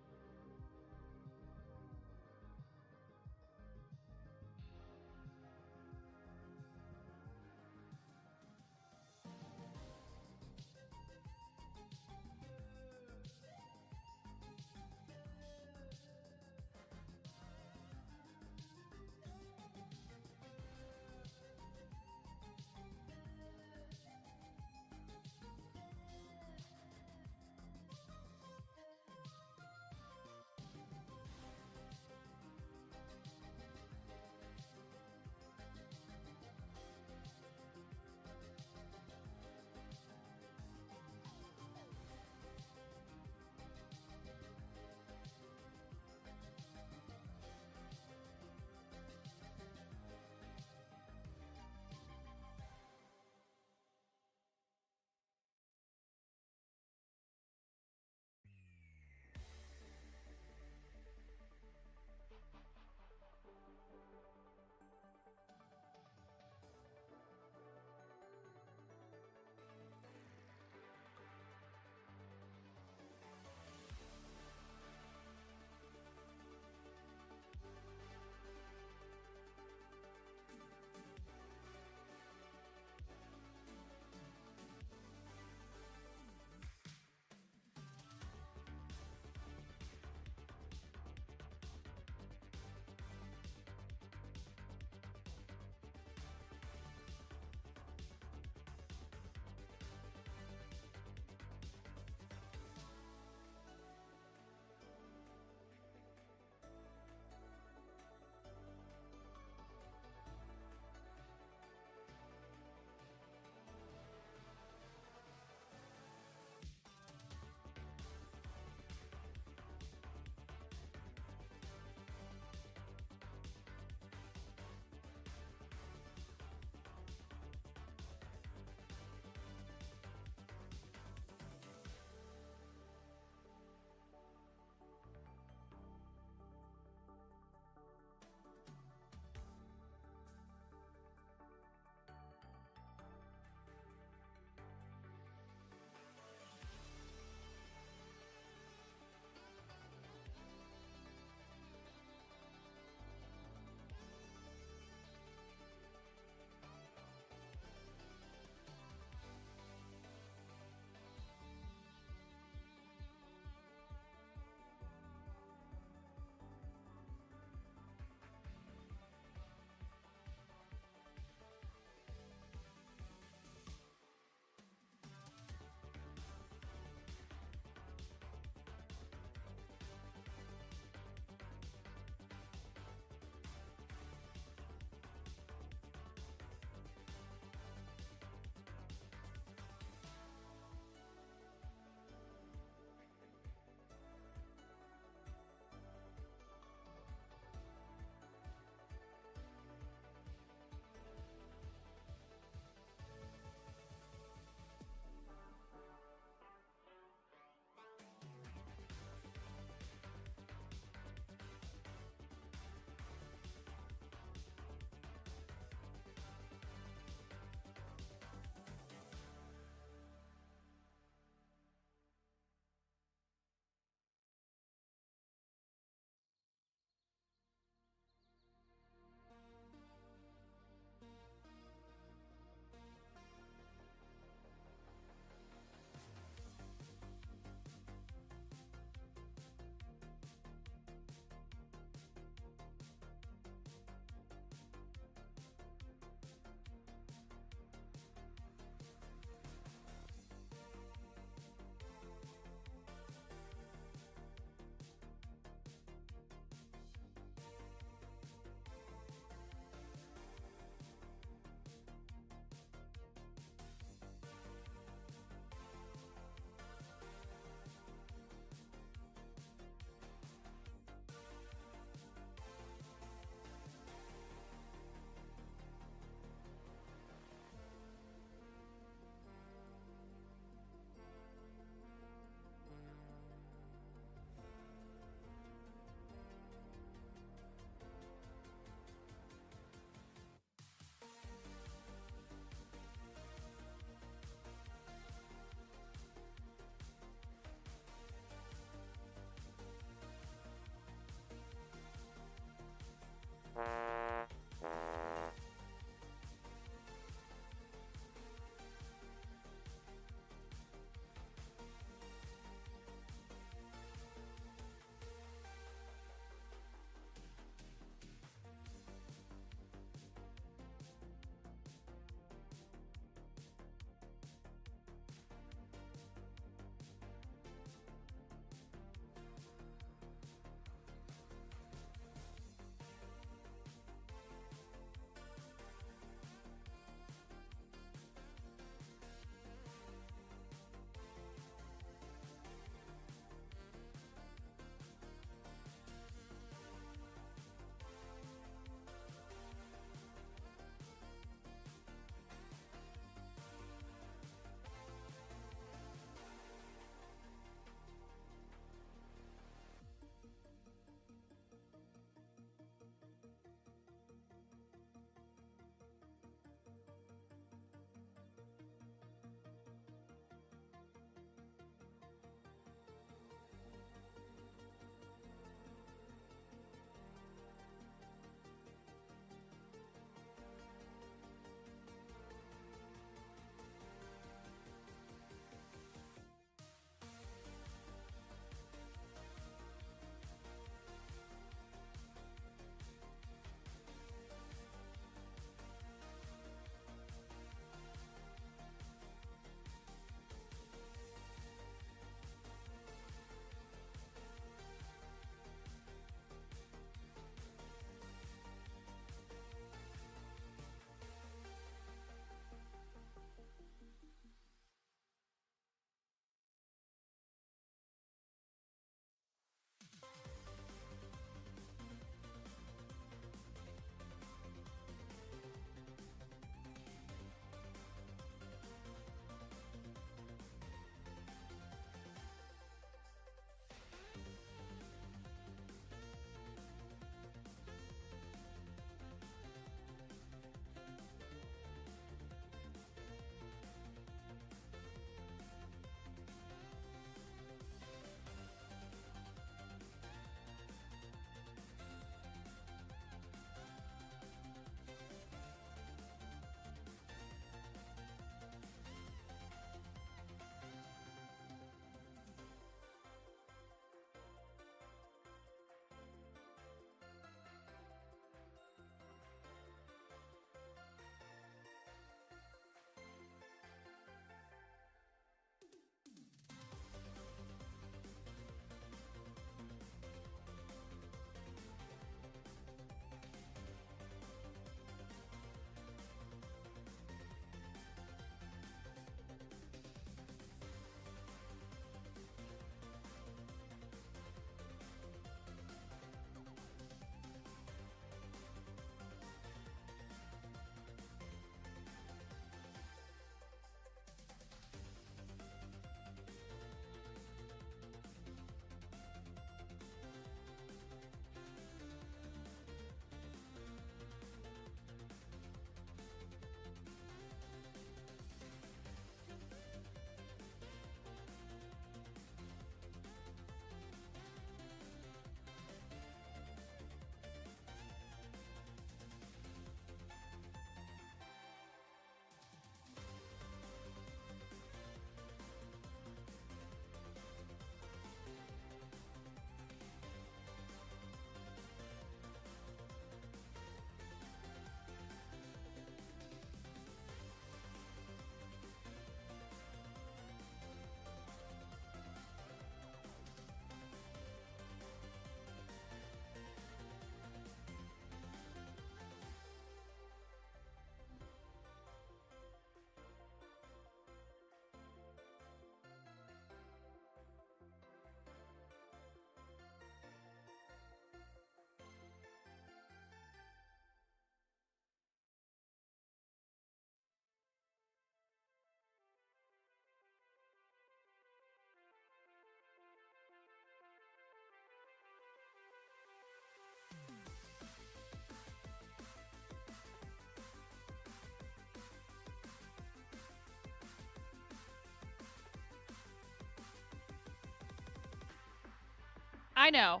I know.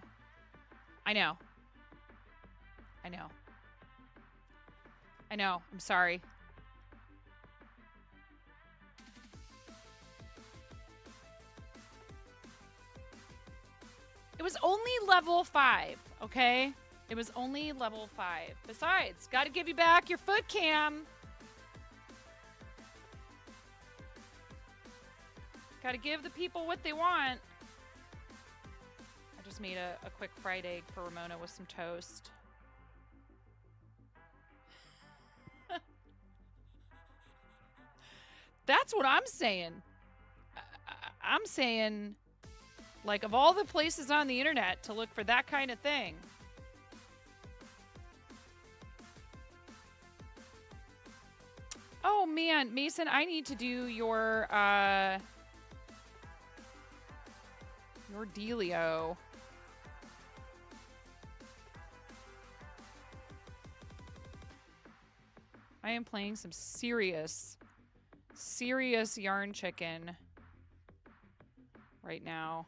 I know. I know. I know. I'm sorry. It was only level 5, okay? It was only level 5. Besides, gotta give you back your foot cam. Gotta give the people what they want. I just made a quick fried egg for Ramona with some toast. That's what I'm saying. I'm saying, like, of all the places on the internet to look for that kind of thing. Oh, man. Mason, I need to do your dealio. I am playing some serious yarn chicken right now.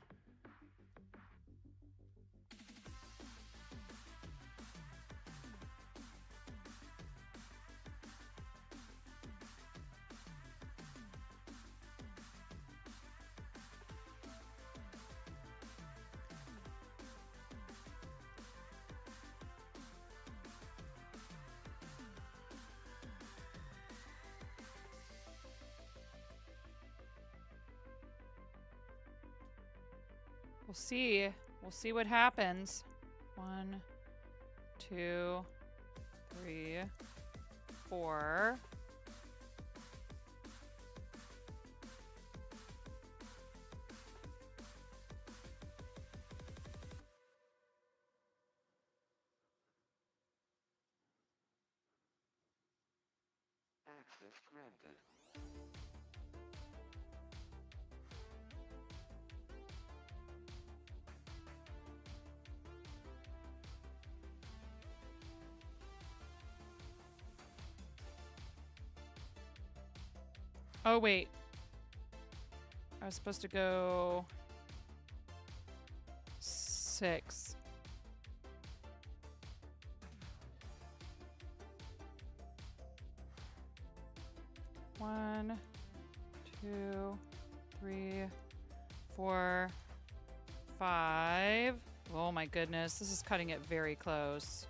We'll see. We'll see what happens. 1, 2, 3, 4. Access granted. Oh, wait. I was supposed to go 6. One, 2, 3, 4, 5. Oh my goodness, this is cutting it very close.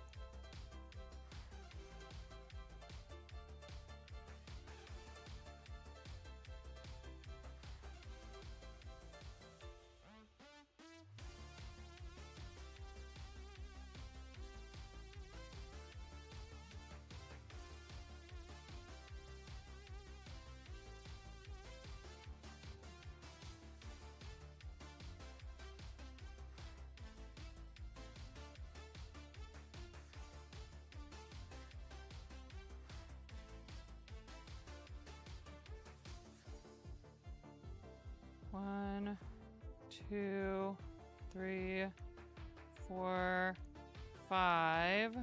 One, 2, 3, 4, 5.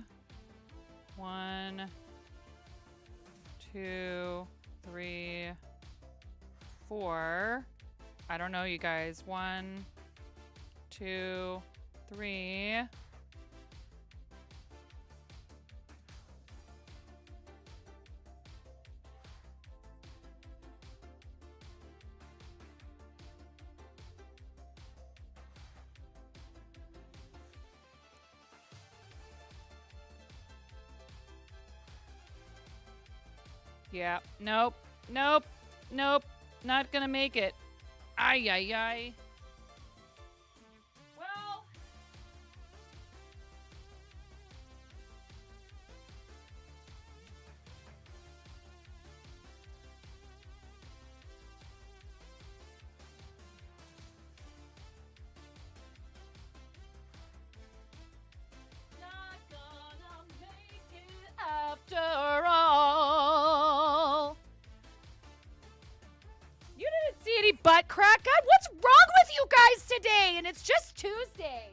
1, 2, 3, 4. I don't know, you guys. 1, 2, 3. Yeah. Nope. Nope. Nope. Not gonna make it. Ay, ay, ay. Well. Not gonna make it after all. You didn't see any butt crack? God, what's wrong with you guys today? And it's just Tuesday.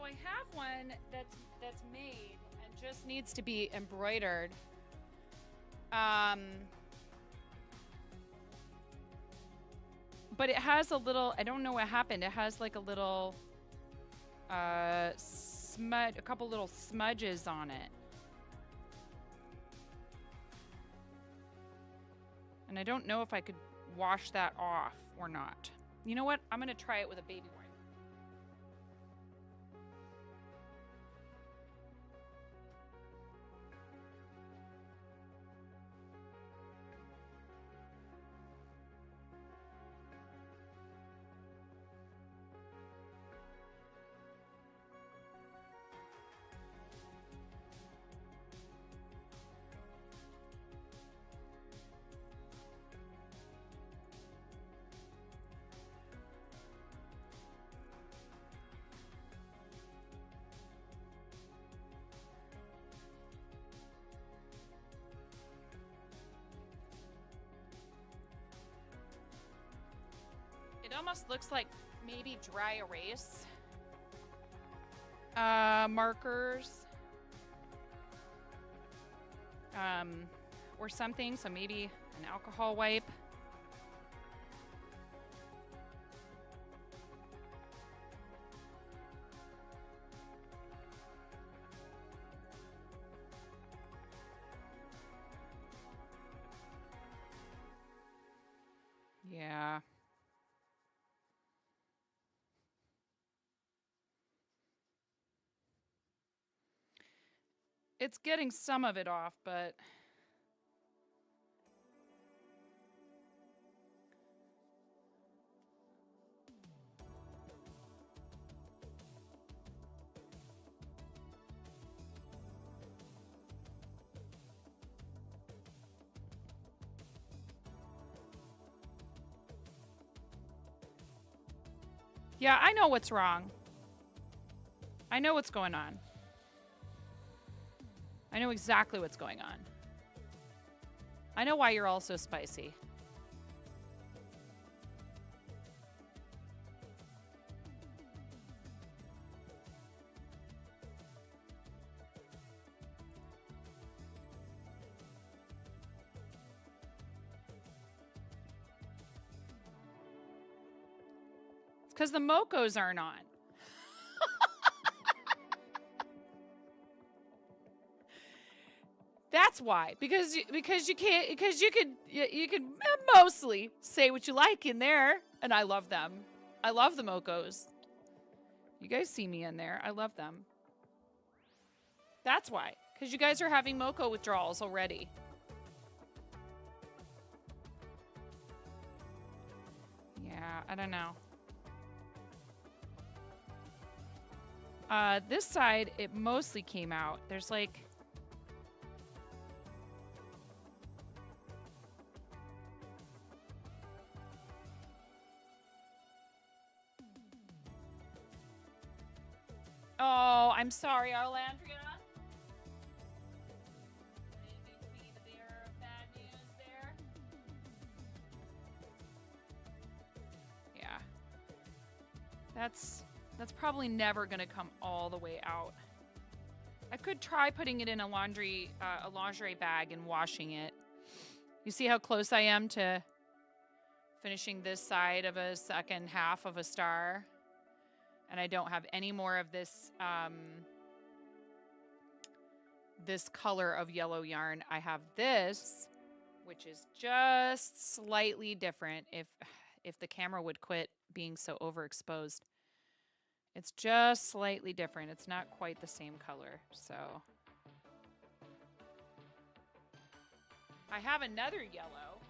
I have one that's made and just needs to be embroidered. But it has a little, I don't know what happened. It has like a little smudge, a couple little smudges on it. And I don't know if I could wash that off or not. You know what? I'm going to try it with a baby wipe. It almost looks like maybe dry erase markers or something. So maybe an alcohol wipe. Yeah. It's getting some of it off, but yeah, I know what's wrong. I know what's going on. I know exactly what's going on. I know why you're all so spicy. It's because the Mocos aren't on. That's why. Because you can't, because you could mostly say what you like in there, and I love them. I love the Mocos. You guys see me in there. I love them. That's why. Because you guys are having Moco withdrawals already. Yeah, I don't know. This side, it mostly came out. There's like... Oh, I'm sorry, Arlandria. Didn't mean to be the bearer of bad news there. Yeah. That's probably never gonna come all the way out. I could try putting it in a lingerie bag and washing it. You see how close I am to finishing this side of a second half of a star? And I don't have any more of this this color of yellow yarn. I have this, which is just slightly different. If the camera would quit being so overexposed. It's just slightly different. It's not quite the same color. So I have another yellow.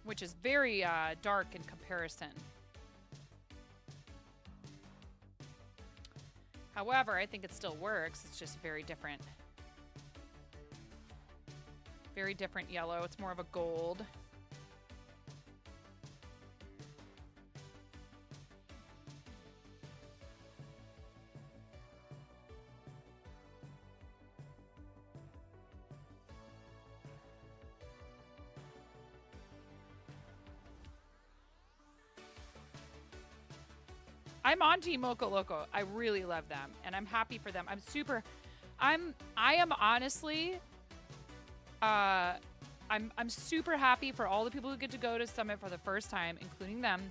Which is very dark in comparison. However, I think it still works. It's just very different. Very different yellow. It's more of a gold. I'm on Team Moco Loco. I really love them, and I'm happy for them. I am honestly, I'm super happy for all the people who get to go to Summit for the first time, including them.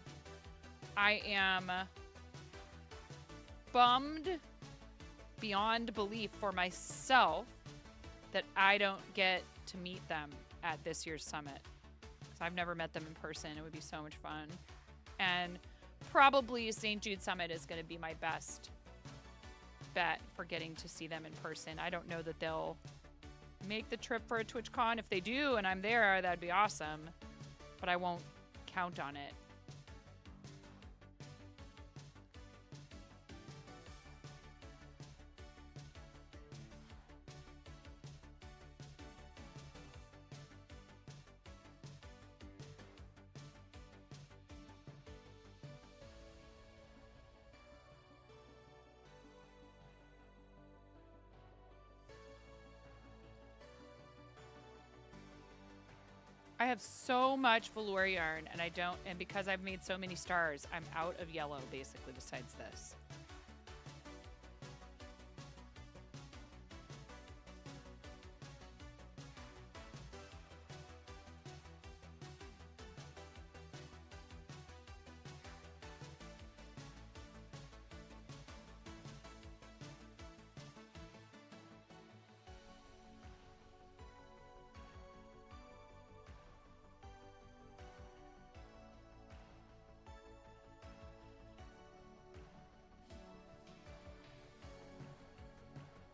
I am bummed beyond belief for myself that I don't get to meet them at this year's Summit. Because I've never met them in person. It would be so much fun. And probably St. Jude Summit is going to be my best bet for getting to see them in person. I don't know that they'll make the trip for a TwitchCon. If they do and I'm there, that'd be awesome. But I won't count on it. I have so much velour yarn and because I've made so many stars, I'm out of yellow basically besides this.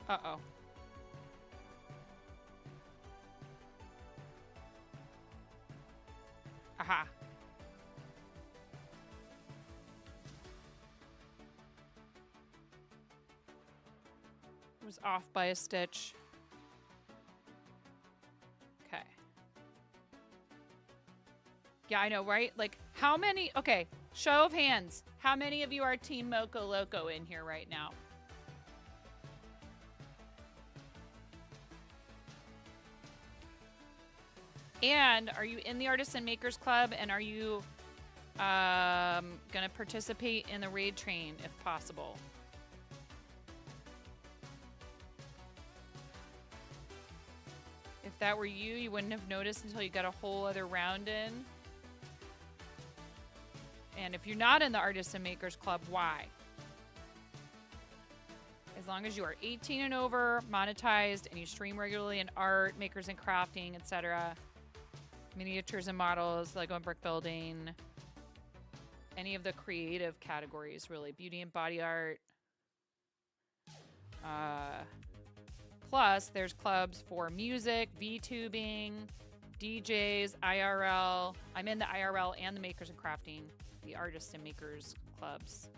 Uh-oh. Aha. Was off by a stitch. Okay. Yeah, I know, right? Like, how many... Okay, show of hands. How many of you are Team Moco Loco in here right now? And are you in the Artisan Makers Club? And are you going to participate in the raid train if possible? If that were you, you wouldn't have noticed until you got a whole other round in. And if you're not in the Artisan Makers Club, why? As long as you are 18 and over, monetized, and you stream regularly in art, makers and crafting, etc., miniatures and models, Lego and brick building, any of the creative categories, really. Beauty and body art. Plus, there's clubs for music, VTubing, DJs, IRL. I'm in the IRL and the makers and crafting, the artists and makers clubs.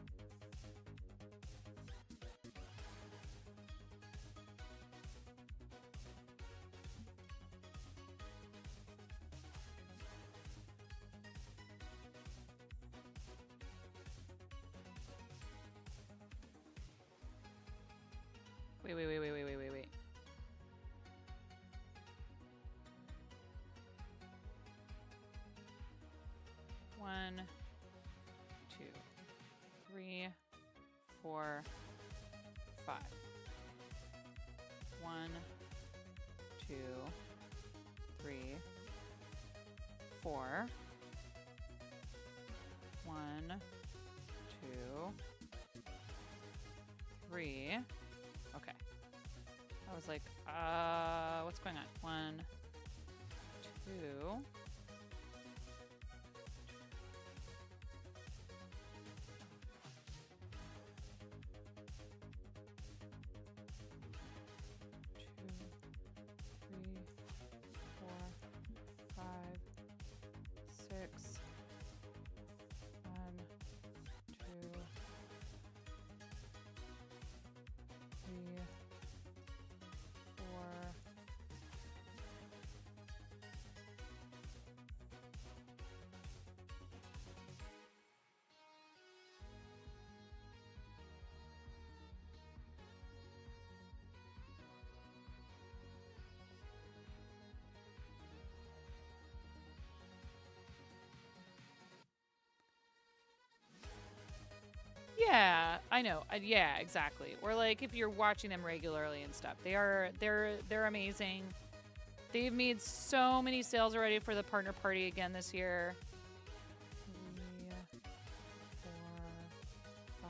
Wait. 1, 2, 3, 4, 5. 1, 2, 3, 4. 1, 2, 3. Okay. I was like, what's going on? 1, 2. 6. 1, 2, 3, 4, Yeah, I know. Yeah, exactly. Or like if you're watching them regularly and stuff, they're amazing. They've made so many sales already for the partner party again this year. 3, 4, 5,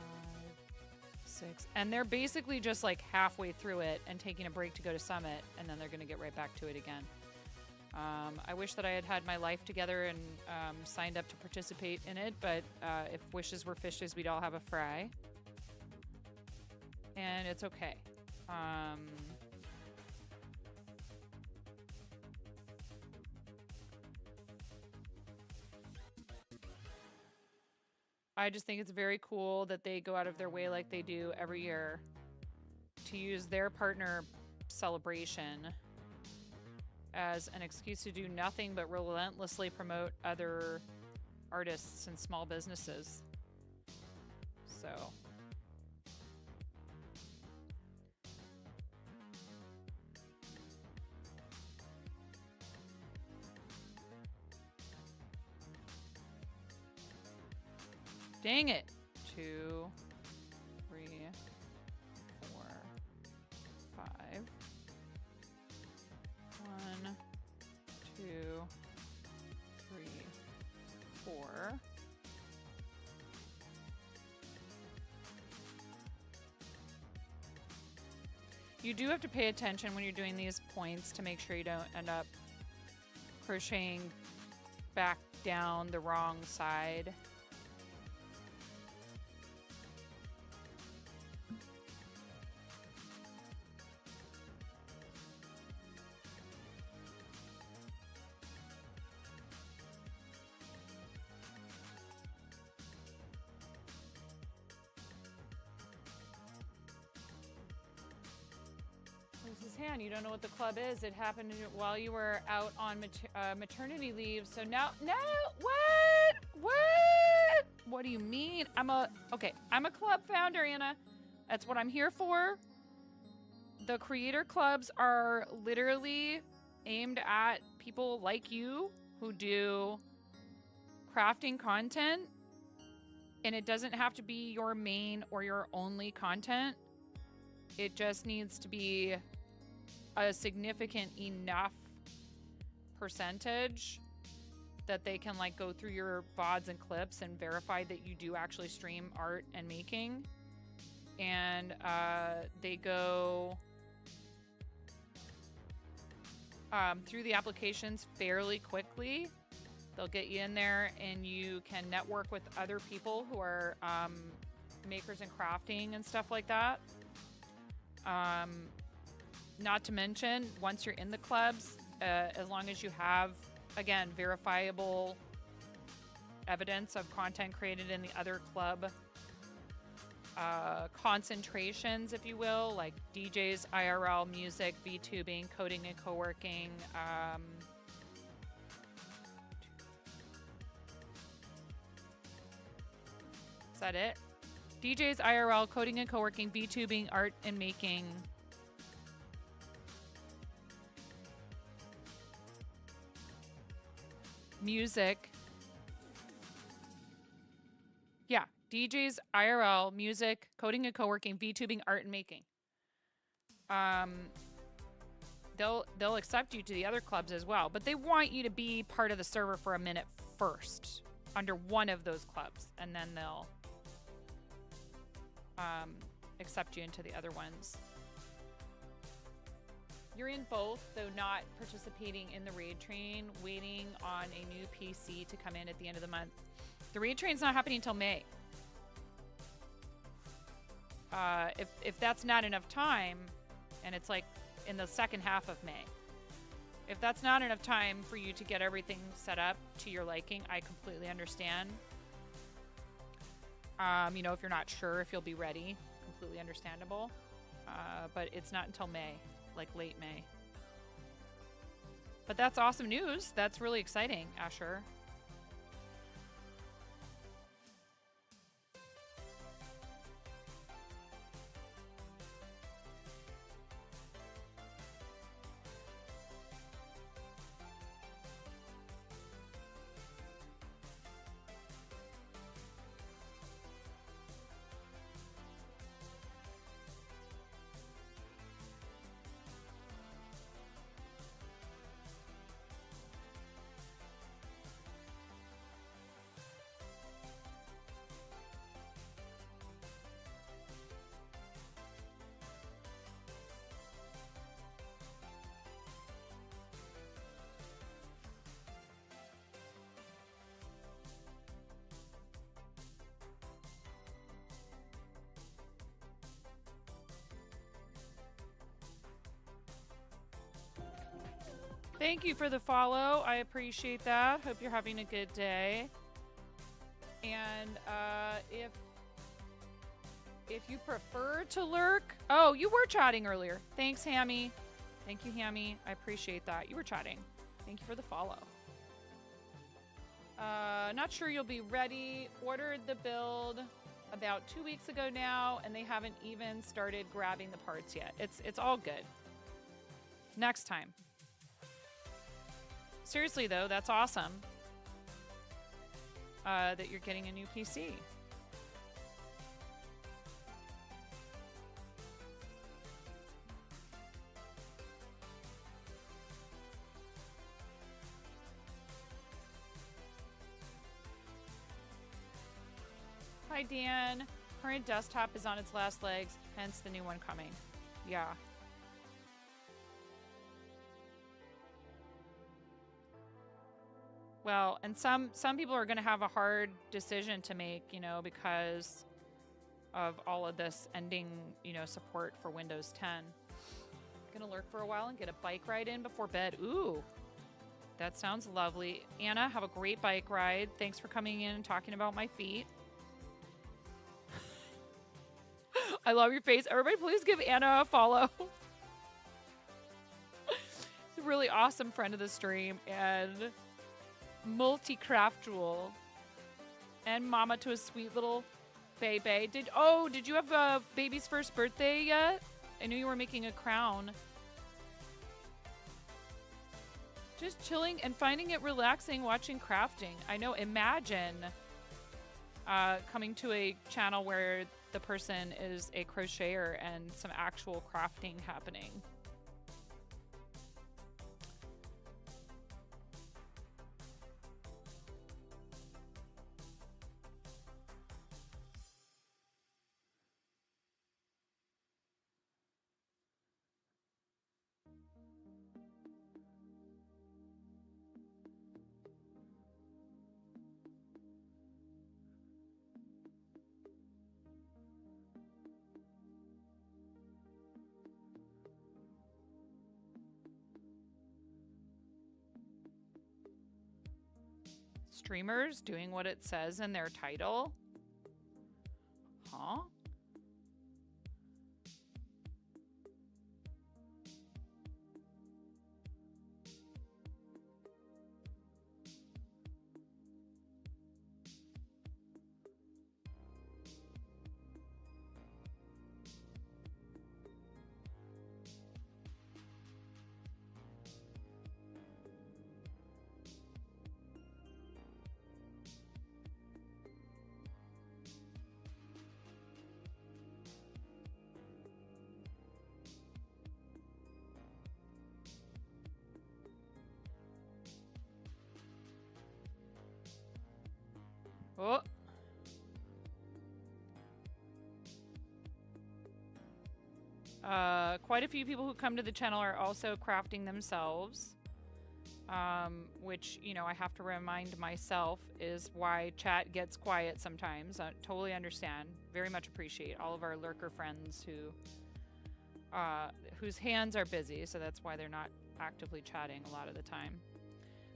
6, and they're basically just like halfway through it and taking a break to go to Summit, and then they're going to get right back to it again. I wish that I had had my life together and signed up to participate in it, but if wishes were fishes, we'd all have a fry. And it's okay. I just think it's very cool that they go out of their way like they do every year to use their partner celebration as an excuse to do nothing but relentlessly promote other artists and small businesses. So dang it. 2, 3, 4, 5. 1, 2, 3, 4. You do have to pay attention when you're doing these points to make sure you don't end up crocheting back down the wrong side. His hand. You don't know what the club is. It happened while you were out on maternity leave. So now, no, what do you mean? I'm a club founder, Anna. That's what I'm here for. The creator clubs are literally aimed at people like you who do crafting content, and it doesn't have to be your main or your only content. It just needs to be a significant enough percentage that they can like go through your VODs and clips and verify that you do actually stream art and making. And they go through the applications fairly quickly. They'll get you in there and you can network with other people who are makers and crafting and stuff like that. Not to mention, once you're in the clubs, as long as you have, again, verifiable evidence of content created in the other club concentrations, if you will, like DJs, IRL, music, VTubing, coding and co-working. Is that it? DJs, IRL, coding and co-working, VTubing, art and making. Music. Yeah, DJs, IRL, music, coding and co-working, VTubing, art and making. They'll accept you to the other clubs as well, but they want you to be part of the server for a minute first under one of those clubs, and then they'll accept you into the other ones. You're in both, though not participating in the raid train, waiting on a new PC to come in at the end of the month. The raid train's not happening until May. If that's not enough time, and it's like in the second half of May, if that's not enough time for you to get everything set up to your liking, I completely understand. You know, if you're not sure if you'll be ready, completely understandable. But it's not until May. Like late May. But that's awesome news. That's really exciting, Asher. Thank you for the follow. I appreciate that. Hope you're having a good day. And if you prefer to lurk, oh, you were chatting earlier. Thanks, Hammy. Thank you, Hammy. I appreciate that. You were chatting. Thank you for the follow. Not sure you'll be ready. Ordered the build about 2 weeks ago now, and they haven't even started grabbing the parts yet. It's all good. Next time. Seriously, though, that's awesome that you're getting a new PC. Hi, Dan. Current desktop is on its last legs, hence the new one coming. Yeah. Well, and some people are going to have a hard decision to make, you know, because of all of this ending, you know, support for Windows 10. Gonna lurk for a while and get a bike ride in before bed. Ooh, that sounds lovely. Anna, have a great bike ride. Thanks for coming in and talking about my feet. I love your face. Everybody, please give Anna a follow. She's a really awesome friend of the stream and multi-craftual. And mama to a sweet little baby. Did you have baby's first birthday yet? I knew you were making a crown. Just chilling and finding it relaxing watching crafting. I know, imagine coming to a channel where the person is a crocheter and some actual crafting happening. Streamers doing what it says in their title? Huh? Oh. Quite a few people who come to the channel are also crafting themselves, which, you know, I have to remind myself is why chat gets quiet sometimes. I totally understand. Very much appreciate all of our lurker friends whose hands are busy, so that's why they're not actively chatting a lot of the time.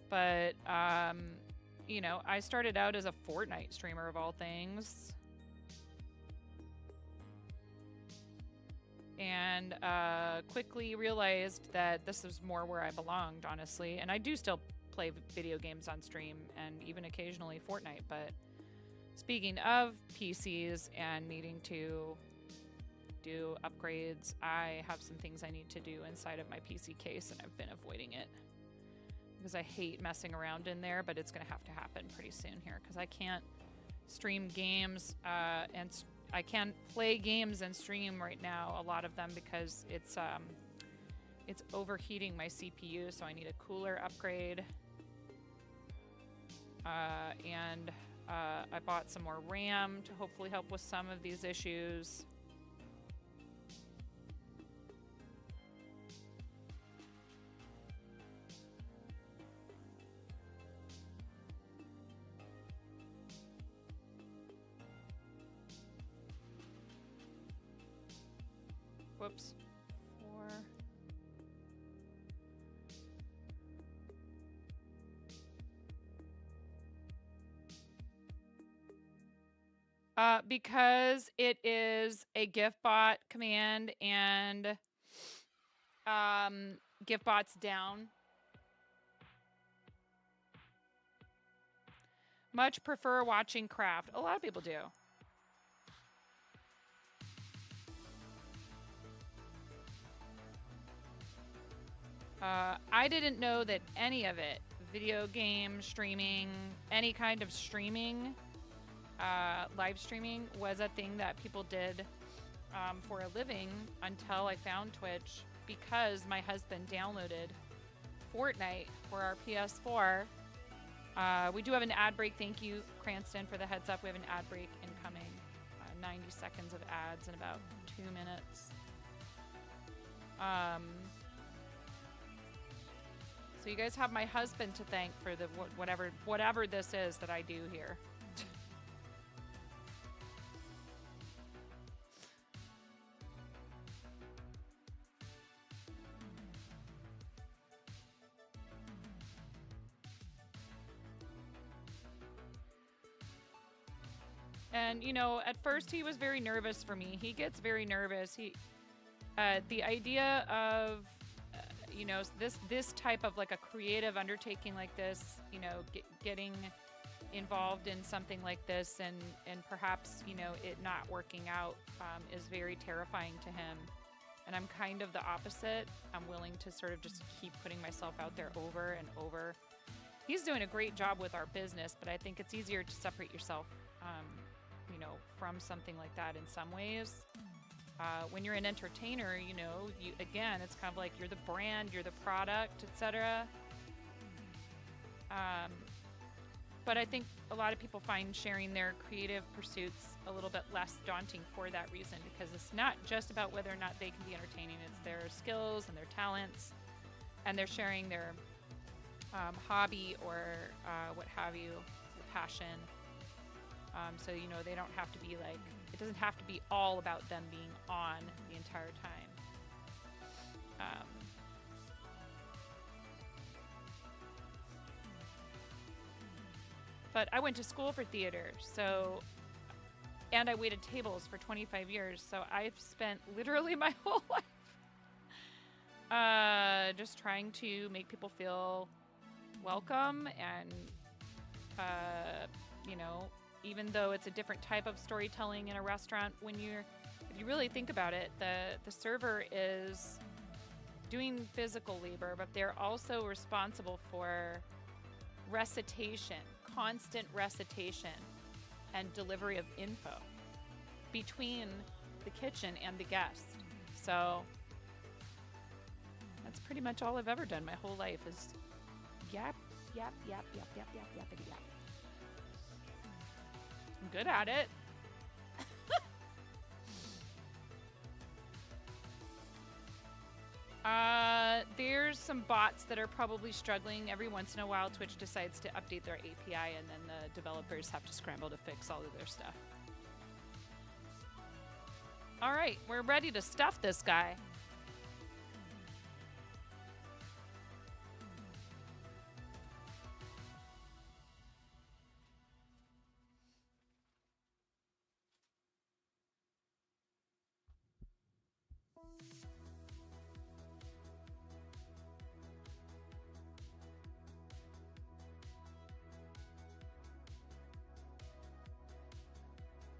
But, you know, I started out as a Fortnite streamer of all things. And quickly realized that this is more where I belonged, honestly. And I do still play video games on stream and even occasionally Fortnite. But speaking of PCs and needing to do upgrades, I have some things I need to do inside of my PC case, and I've been avoiding it because I hate messing around in there. But it's going to have to happen pretty soon here because I can't stream games and I can't play games and stream right now, a lot of them, because it's overheating my CPU, so I need a cooler upgrade. And I bought some more RAM to hopefully help with some of these issues. Whoops. 4. Because it is a gift bot command and gift bots down. Much prefer watching craft. A lot of people do. I didn't know that any of it, video game streaming, any kind of streaming, live streaming, was a thing that people did for a living until I found Twitch, because my husband downloaded Fortnite for our PS4. We do have an ad break. Thank you, Cranston, for the heads up. We have an ad break incoming. 90 seconds of ads in about 2 minutes. So you guys have my husband to thank for the whatever this is that I do here. And, you know, at first he was very nervous for me. He gets very nervous. The idea of, you know, this type of like a creative undertaking like this, you know, getting involved in something like this and perhaps, you know, it not working out is very terrifying to him. And I'm kind of the opposite. I'm willing to sort of just keep putting myself out there over and over. He's doing a great job with our business, but I think it's easier to separate yourself, you know, from something like that in some ways. When you're an entertainer, you know, again, it's kind of like you're the brand, you're the product, etc. But I think a lot of people find sharing their creative pursuits a little bit less daunting for that reason, because it's not just about whether or not they can be entertaining. It's their skills and their talents, and they're sharing their hobby or what have you, their passion. So, you know, they don't have to be like, it doesn't have to be all about them being on the entire time. But I went to school for theater, so, and I waited tables for 25 years, so I've spent literally my whole life just trying to make people feel welcome and, you know, even though it's a different type of storytelling in a restaurant, if you really think about it, the server is doing physical labor, but they're also responsible for recitation, constant recitation, and delivery of info between the kitchen and the guest. So that's pretty much all I've ever done my whole life is yap, yap, yap, yap, yap, yap, yappity yap. I'm good at it. There's some bots that are probably struggling. Every once in a while, Twitch decides to update their API, and then the developers have to scramble to fix all of their stuff. All right, we're ready to stuff this guy.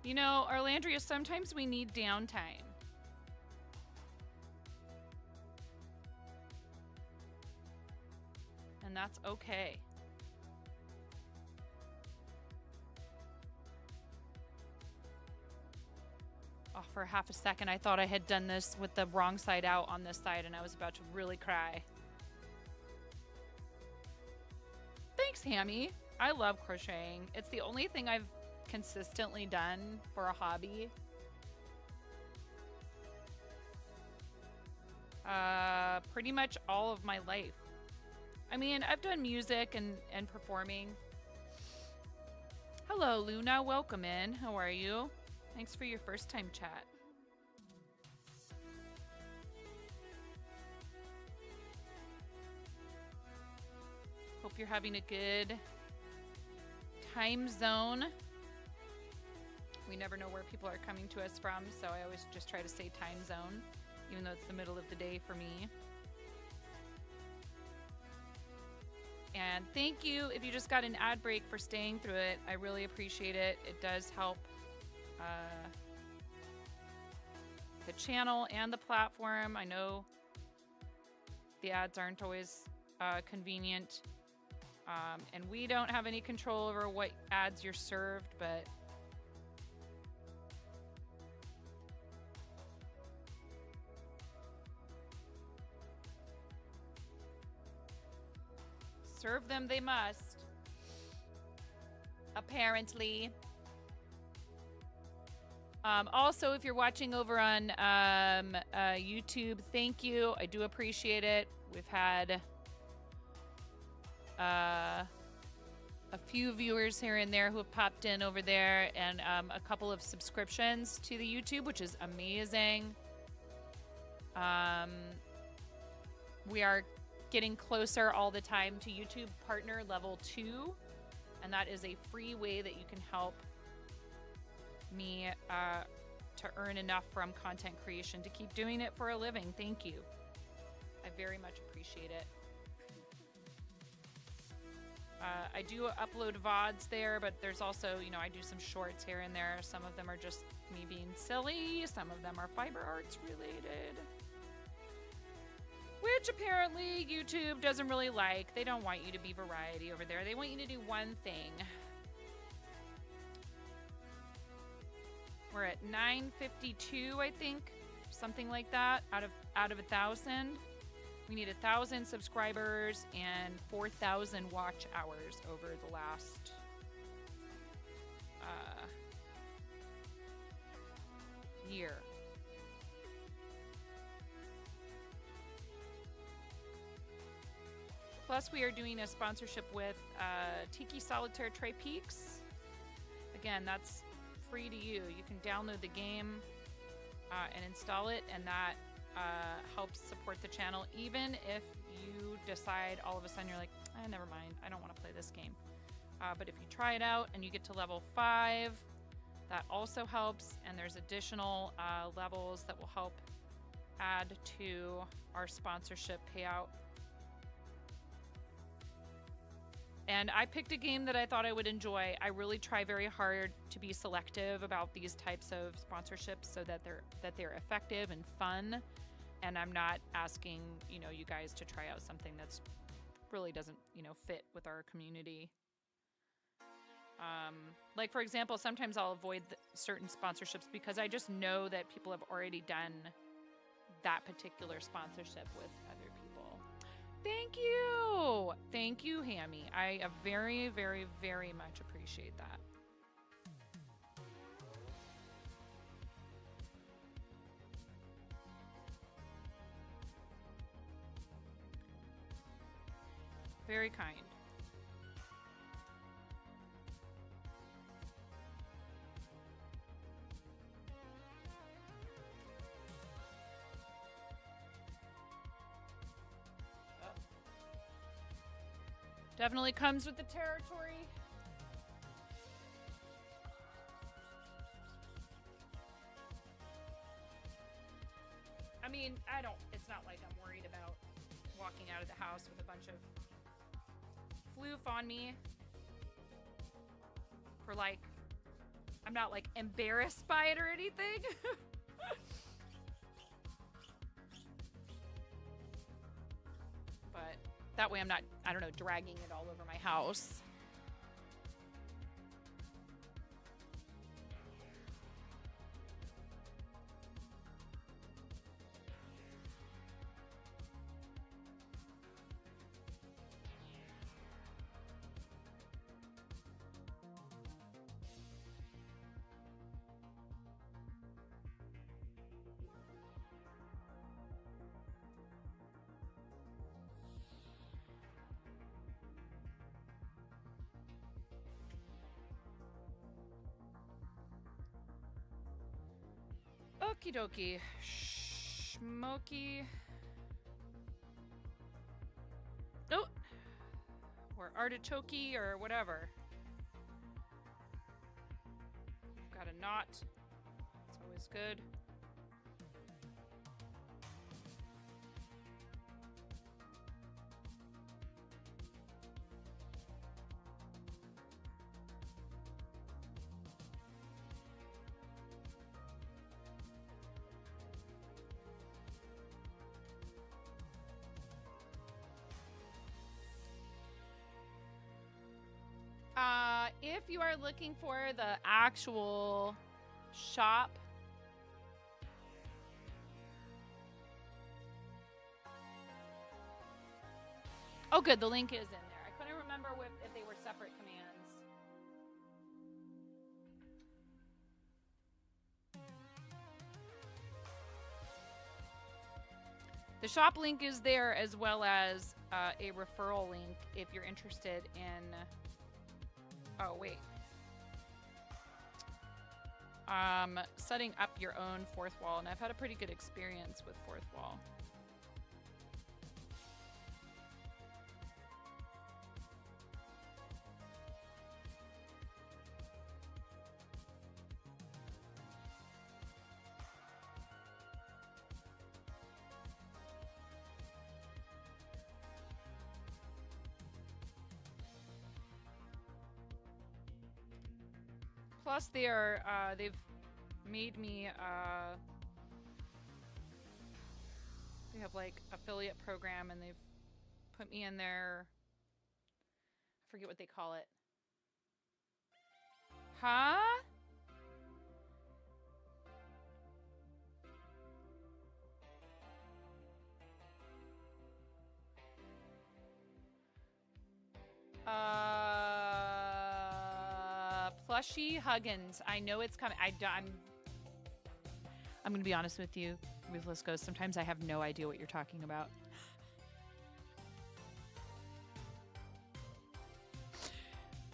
You know, Arlandria, sometimes we need downtime. And that's okay. Oh, for half a second, I thought I had done this with the wrong side out on this side, and I was about to really cry. Thanks, Hammy. I love crocheting. It's the only thing I've consistently done for a hobby. Pretty much all of my life. I mean, I've done music and performing. Hello, Luna. Welcome in. How are you? Thanks for your first time chat. Hope you're having a good time zone. We never know where people are coming to us from, so I always just try to say time zone, even though it's the middle of the day for me. And thank you if you just got an ad break for staying through it. I really appreciate it. It does help the channel and the platform. I know the ads aren't always convenient, and we don't have any control over what ads you're served, but serve them they must. Apparently. Also, if you're watching over on YouTube, thank you. I do appreciate it. We've had a few viewers here and there who have popped in over there, and a couple of subscriptions to the YouTube, which is amazing. We are getting closer all the time to YouTube Partner Level 2, and that is a free way that you can help me to earn enough from content creation to keep doing it for a living. Thank you. I very much appreciate it. I do upload VODs there, but there's also, you know, I do some shorts here and there. Some of them are just me being silly. Some of them are fiber arts related, which apparently YouTube doesn't really like. They don't want you to be variety over there. They want you to do one thing. We're at 952, I think, something like that, out of 1,000. We need 1,000 subscribers and 4,000 watch hours over the last year. Plus, we are doing a sponsorship with Tiki Solitaire Trey Peaks. Again, that's free to you. You can download the game and install it, and that helps support the channel, even if you decide all of a sudden you're like, never mind, I don't want to play this game. But if you try it out and you get to level 5, that also helps, and there's additional levels that will help add to our sponsorship payout. And I picked a game that I thought I would enjoy. I really try very hard to be selective about these types of sponsorships so that they're effective and fun. And I'm not asking, you know, you guys to try out something that's really doesn't, you know, fit with our community. Like, for example, sometimes I'll avoid certain sponsorships because I just know that people have already done that particular sponsorship with other people. Thank you. Thank you, Hammy. I very, very, very much appreciate that. Very kind. Definitely comes with the territory. I mean, it's not like I'm worried about walking out of the house with a bunch of floof on me. For like, I'm not like embarrassed by it or anything. But that way I'm not, I don't know, dragging it all over my house. Okie dokie. Smoky. Oh! Or artichoke or whatever. Got add a knot. It's always good. If you are looking for the actual shop, oh good, the link is in there. I couldn't remember if they were separate commands. The shop link is there, as well as a referral link if you're interested in... Oh, wait. Setting up your own fourth wall, and I've had a pretty good experience with fourth wall. Plus, they've made me, they have like affiliate program, and they've put me in their, I forget what they call it. Huh? Plushy Huggins. I know it's coming. I'm going to be honest with you, Ruthless Ghost. Sometimes I have no idea what you're talking about.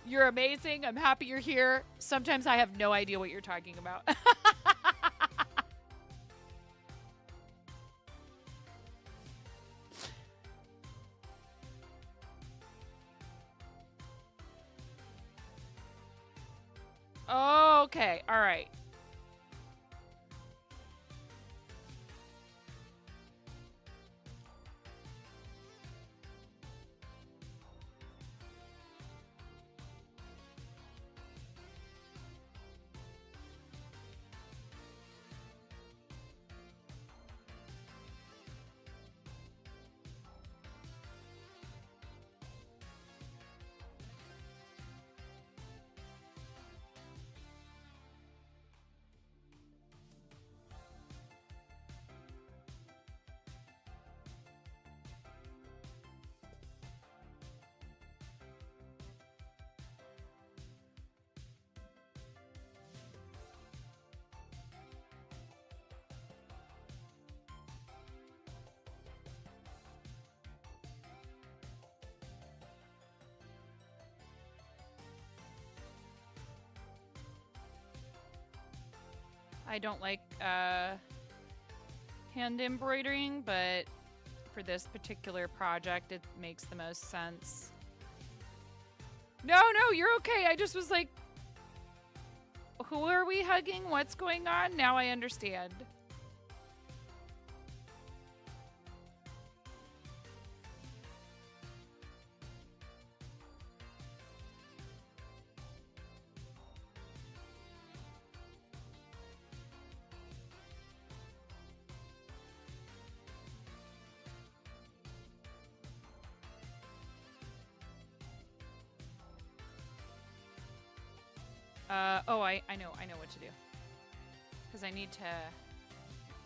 You're amazing. I'm happy you're here. Sometimes I have no idea what you're talking about. Okay, all right. I don't like hand embroidering, but for this particular project, it makes the most sense. No, you're okay. I just was like, who are we hugging? What's going on? Now I understand. Oh, I know what to do. Because I need to...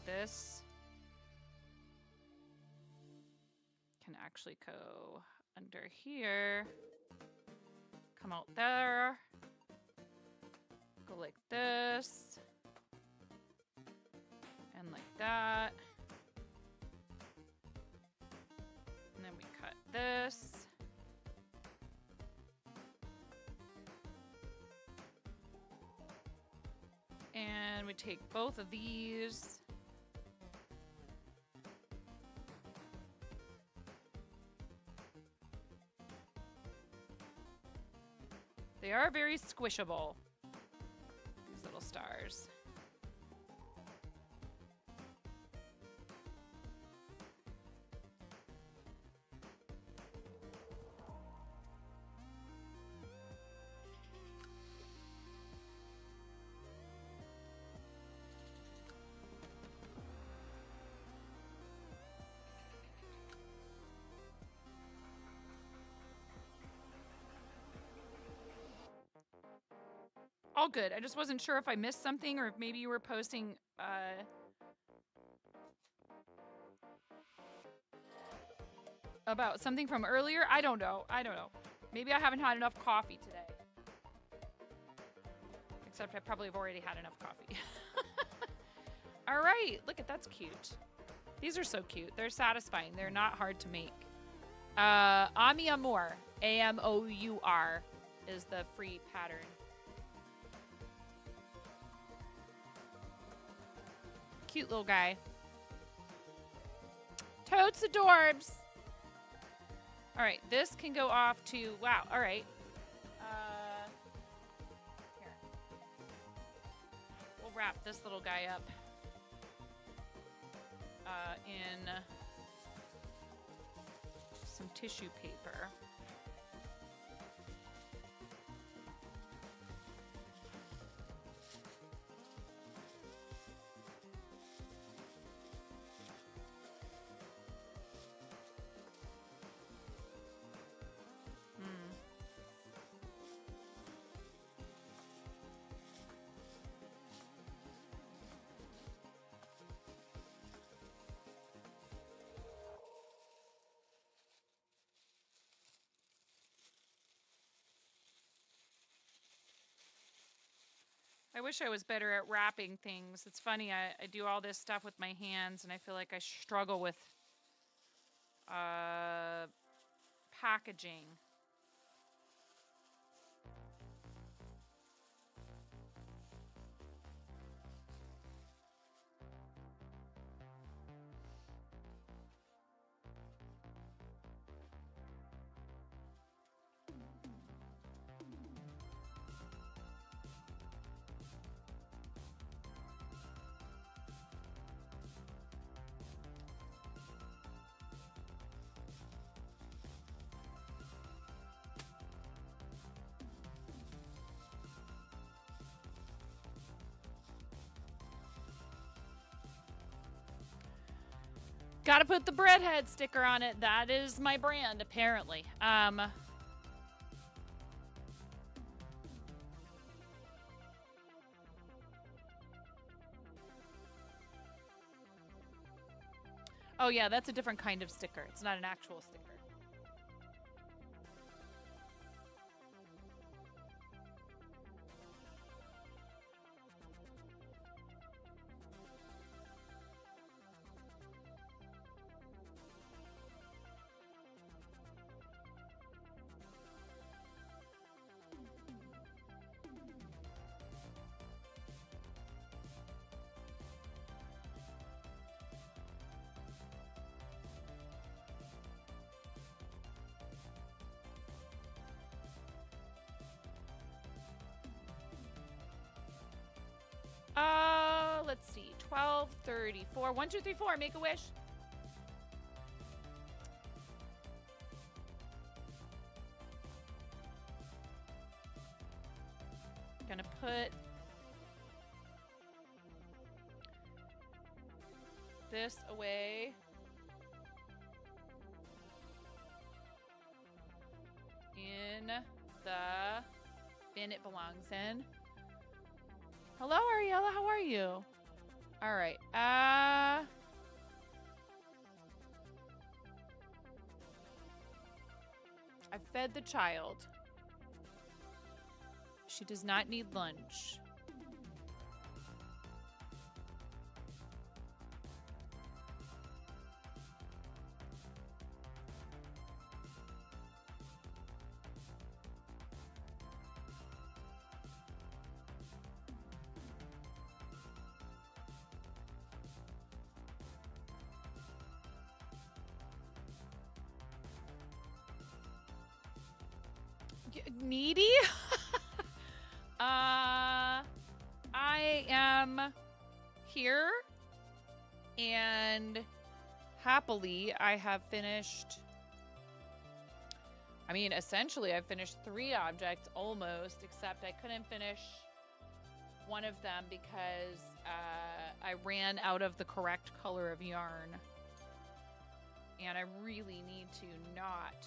This can actually go under here. Come out there. Go like this. And like that. And then we cut this. And we take both of these. They are very squishable, these little stars. all good. I just wasn't sure if I missed something or if maybe you were posting about something from earlier. I don't know. Maybe I haven't had enough coffee today. Except I probably have already had enough coffee. All right. Look at that's cute. These are so cute. They're satisfying. They're not hard to make. Ami Amour. AMOUR is the free pattern. Cute little guy. Totes adorbs. All right, this can go off to, wow, all right. Here. We'll wrap this little guy up in some tissue paper. I wish I was better at wrapping things. It's funny, I do all this stuff with my hands, and I feel like I struggle with packaging. Gotta put the breadhead sticker on it. That is my brand, apparently. Oh yeah, that's a different kind of sticker. It's not an actual sticker. Let's see. 12:34. 1, 2, 3, 4. Make a wish. Gonna put this away. In the bin it belongs in. Hello, Ariella. How are you? All right. I fed the child. She does not need lunch. Needy? I am here, and happily I have finished, I mean, essentially I've finished 3 objects almost, except I couldn't finish one of them because I ran out of the correct color of yarn, and I really need to not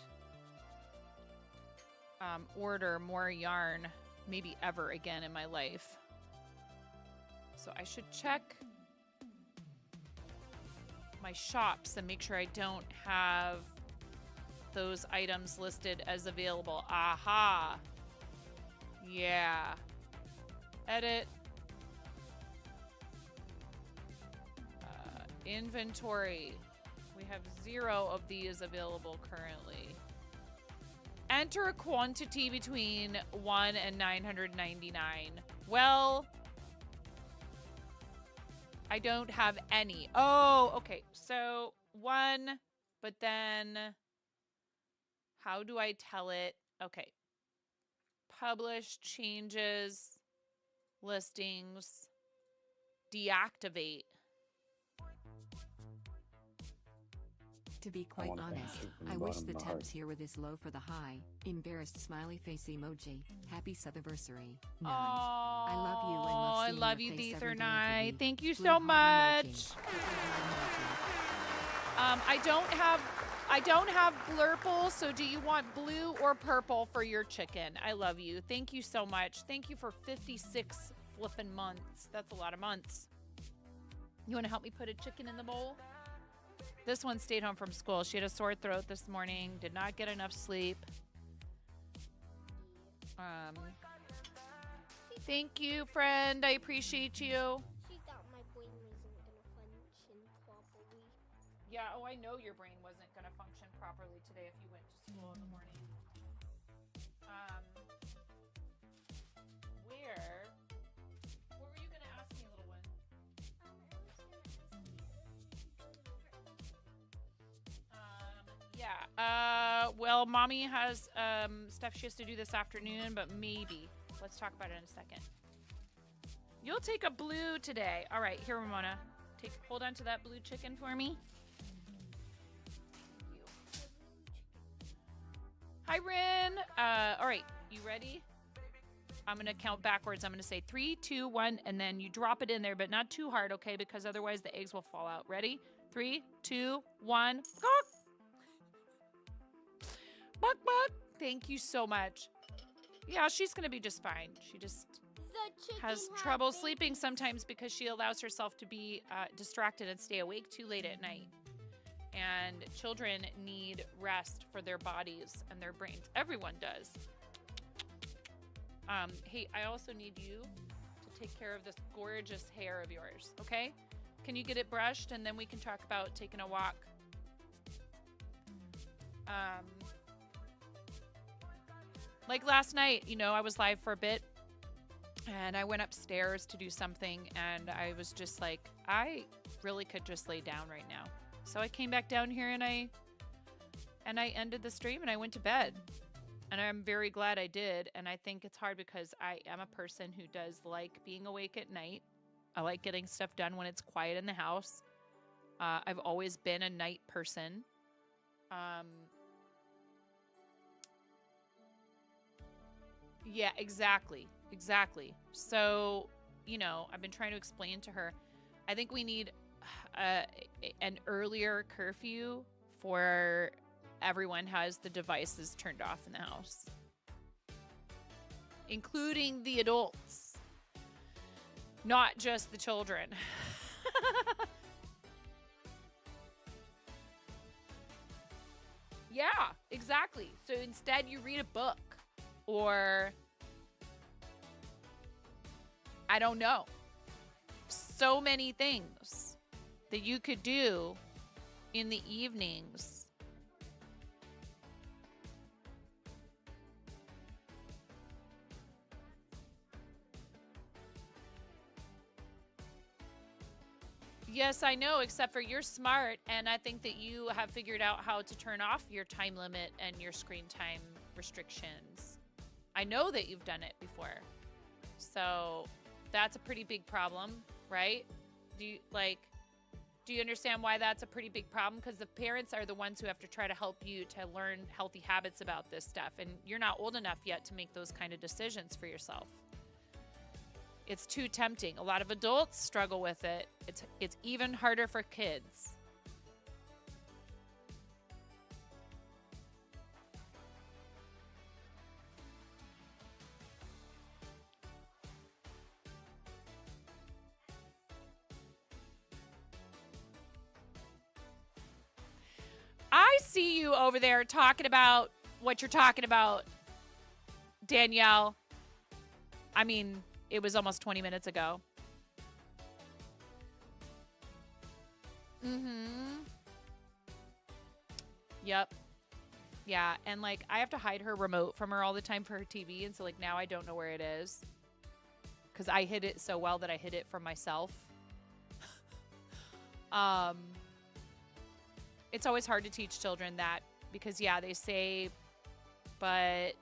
order more yarn maybe ever again in my life. So I should check my shops and make sure I don't have those items listed as available. Aha. Yeah. Edit. Inventory. We have 0 of these available currently. Enter a quantity between 1 and 999. Well, I don't have any. Oh, okay. So 1, but then how do I tell it? Okay. Publish, changes, listings, deactivate. To be quite honest, I wish the temps here were this low for the high. Embarrassed smiley face emoji. Happy subiversary. Oh, I love you and love I seeing love your you, face Ether every day of the Night. week. Thank you Blue so heart much. emoji. Heart I don't have blurple, so do you want blue or purple for your chicken? I love you. Thank you so much. Thank you for 56 flipping months. That's a lot of months. You want to help me put a chicken in the bowl? This one stayed home from school. She had a sore throat this morning, did not get enough sleep. Thank you, friend. I appreciate you. She thought my brain wasn't gonna function properly. Yeah, oh, I know your brain wasn't going to function properly today if you went to school in the morning. What were you going to ask me, little one? Yeah. Well, mommy has stuff she has to do this afternoon, but maybe. Let's talk about it in a second. You'll take a blue today. All right, here, Ramona. Hold on to that blue chicken for me. Hi, Rin. All right, you ready? I'm going to count backwards. I'm going to say 3, 2, 1, and then you drop it in there, but not too hard, okay? Because otherwise the eggs will fall out. Ready? 3, 2, 1. Gawk! Buck, buck. Thank you so much. Yeah, she's going to be just fine. She just has trouble sleeping sometimes because she allows herself to be distracted and stay awake too late at night. And children need rest for their bodies and their brains. Everyone does. Hey, I also need you to take care of this gorgeous hair of yours, okay? Can you get it brushed and then we can talk about taking a walk? Like last night, you know, I was live for a bit and I went upstairs to do something and I was just like, I really could just lay down right now. So I came back down here and I ended the stream and I went to bed. And I'm very glad I did. And I think it's hard because I am a person who does like being awake at night. I like getting stuff done when it's quiet in the house. I've always been a night person. Yeah, exactly. Exactly. So, you know, I've been trying to explain to her, I think we need an earlier curfew for everyone has the devices turned off in the house, including the adults, not just the children. Yeah, exactly. So instead you read a book or I don't know. So many things that you could do in the evenings. Yes, I know, except for you're smart, and I think that you have figured out how to turn off your time limit and your screen time restrictions. I know that you've done it before. So that's a pretty big problem, right? Do you understand why that's a pretty big problem? Because the parents are the ones who have to try to help you to learn healthy habits about this stuff, and you're not old enough yet to make those kind of decisions for yourself. It's too tempting. A lot of adults struggle with it. It's even harder for kids. I see you over there talking about what you're talking about, Danielle. I mean, it was almost 20 minutes ago. Mm-hmm. Yep. Yeah, and like I have to hide her remote from her all the time for her TV, and so like now I don't know where it is because I hid it so well that I hid it from myself. It's always hard to teach children that because yeah, they say, but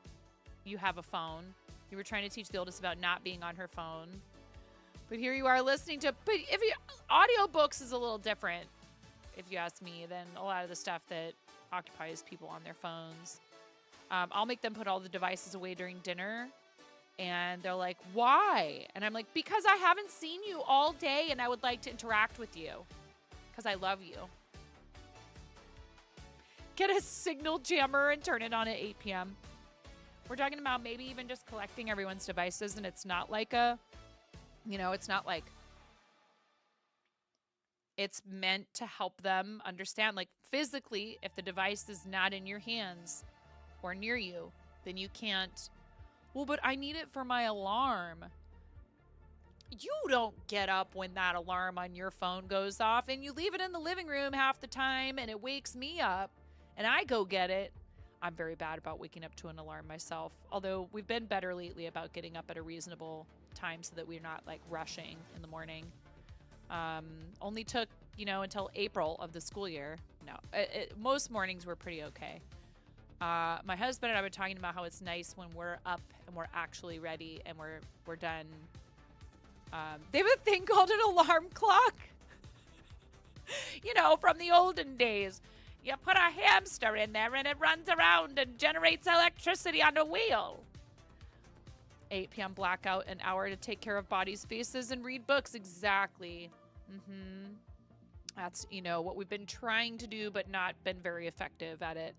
you have a phone. You were trying to teach the oldest about not being on her phone, but here you are listening to. But if you audiobooks is a little different, if you ask me, than a lot of the stuff that occupies people on their phones. I'll make them put all the devices away during dinner, and they're like, "Why?" And I'm like, "Because I haven't seen you all day, and I would like to interact with you, because I love you." Get a signal jammer and turn it on at 8 p.m. We're talking about maybe even just collecting everyone's devices, and it's not like a, it's not like it's meant to help them understand, like physically, if the device is not in your hands or near you, then you can't, well, but I need it for my alarm. You don't get up when that alarm on your phone goes off, and you leave it in the living room half the time, and it wakes me up, and I go get it. I'm very bad about waking up to an alarm myself, although we've been better lately about getting up at a reasonable time so that we're not like rushing in the morning. Only took, until April of the school year. No, most mornings were pretty okay. My husband and I were talking about how it's nice when we're up and we're actually ready and we're done. They have a thing called an alarm clock. From the olden days. You put a hamster in there and it runs around and generates electricity on a wheel. 8 p.m. blackout, an hour to take care of body spaces and read books. Exactly. That's, what we've been trying to do, but not been very effective at it.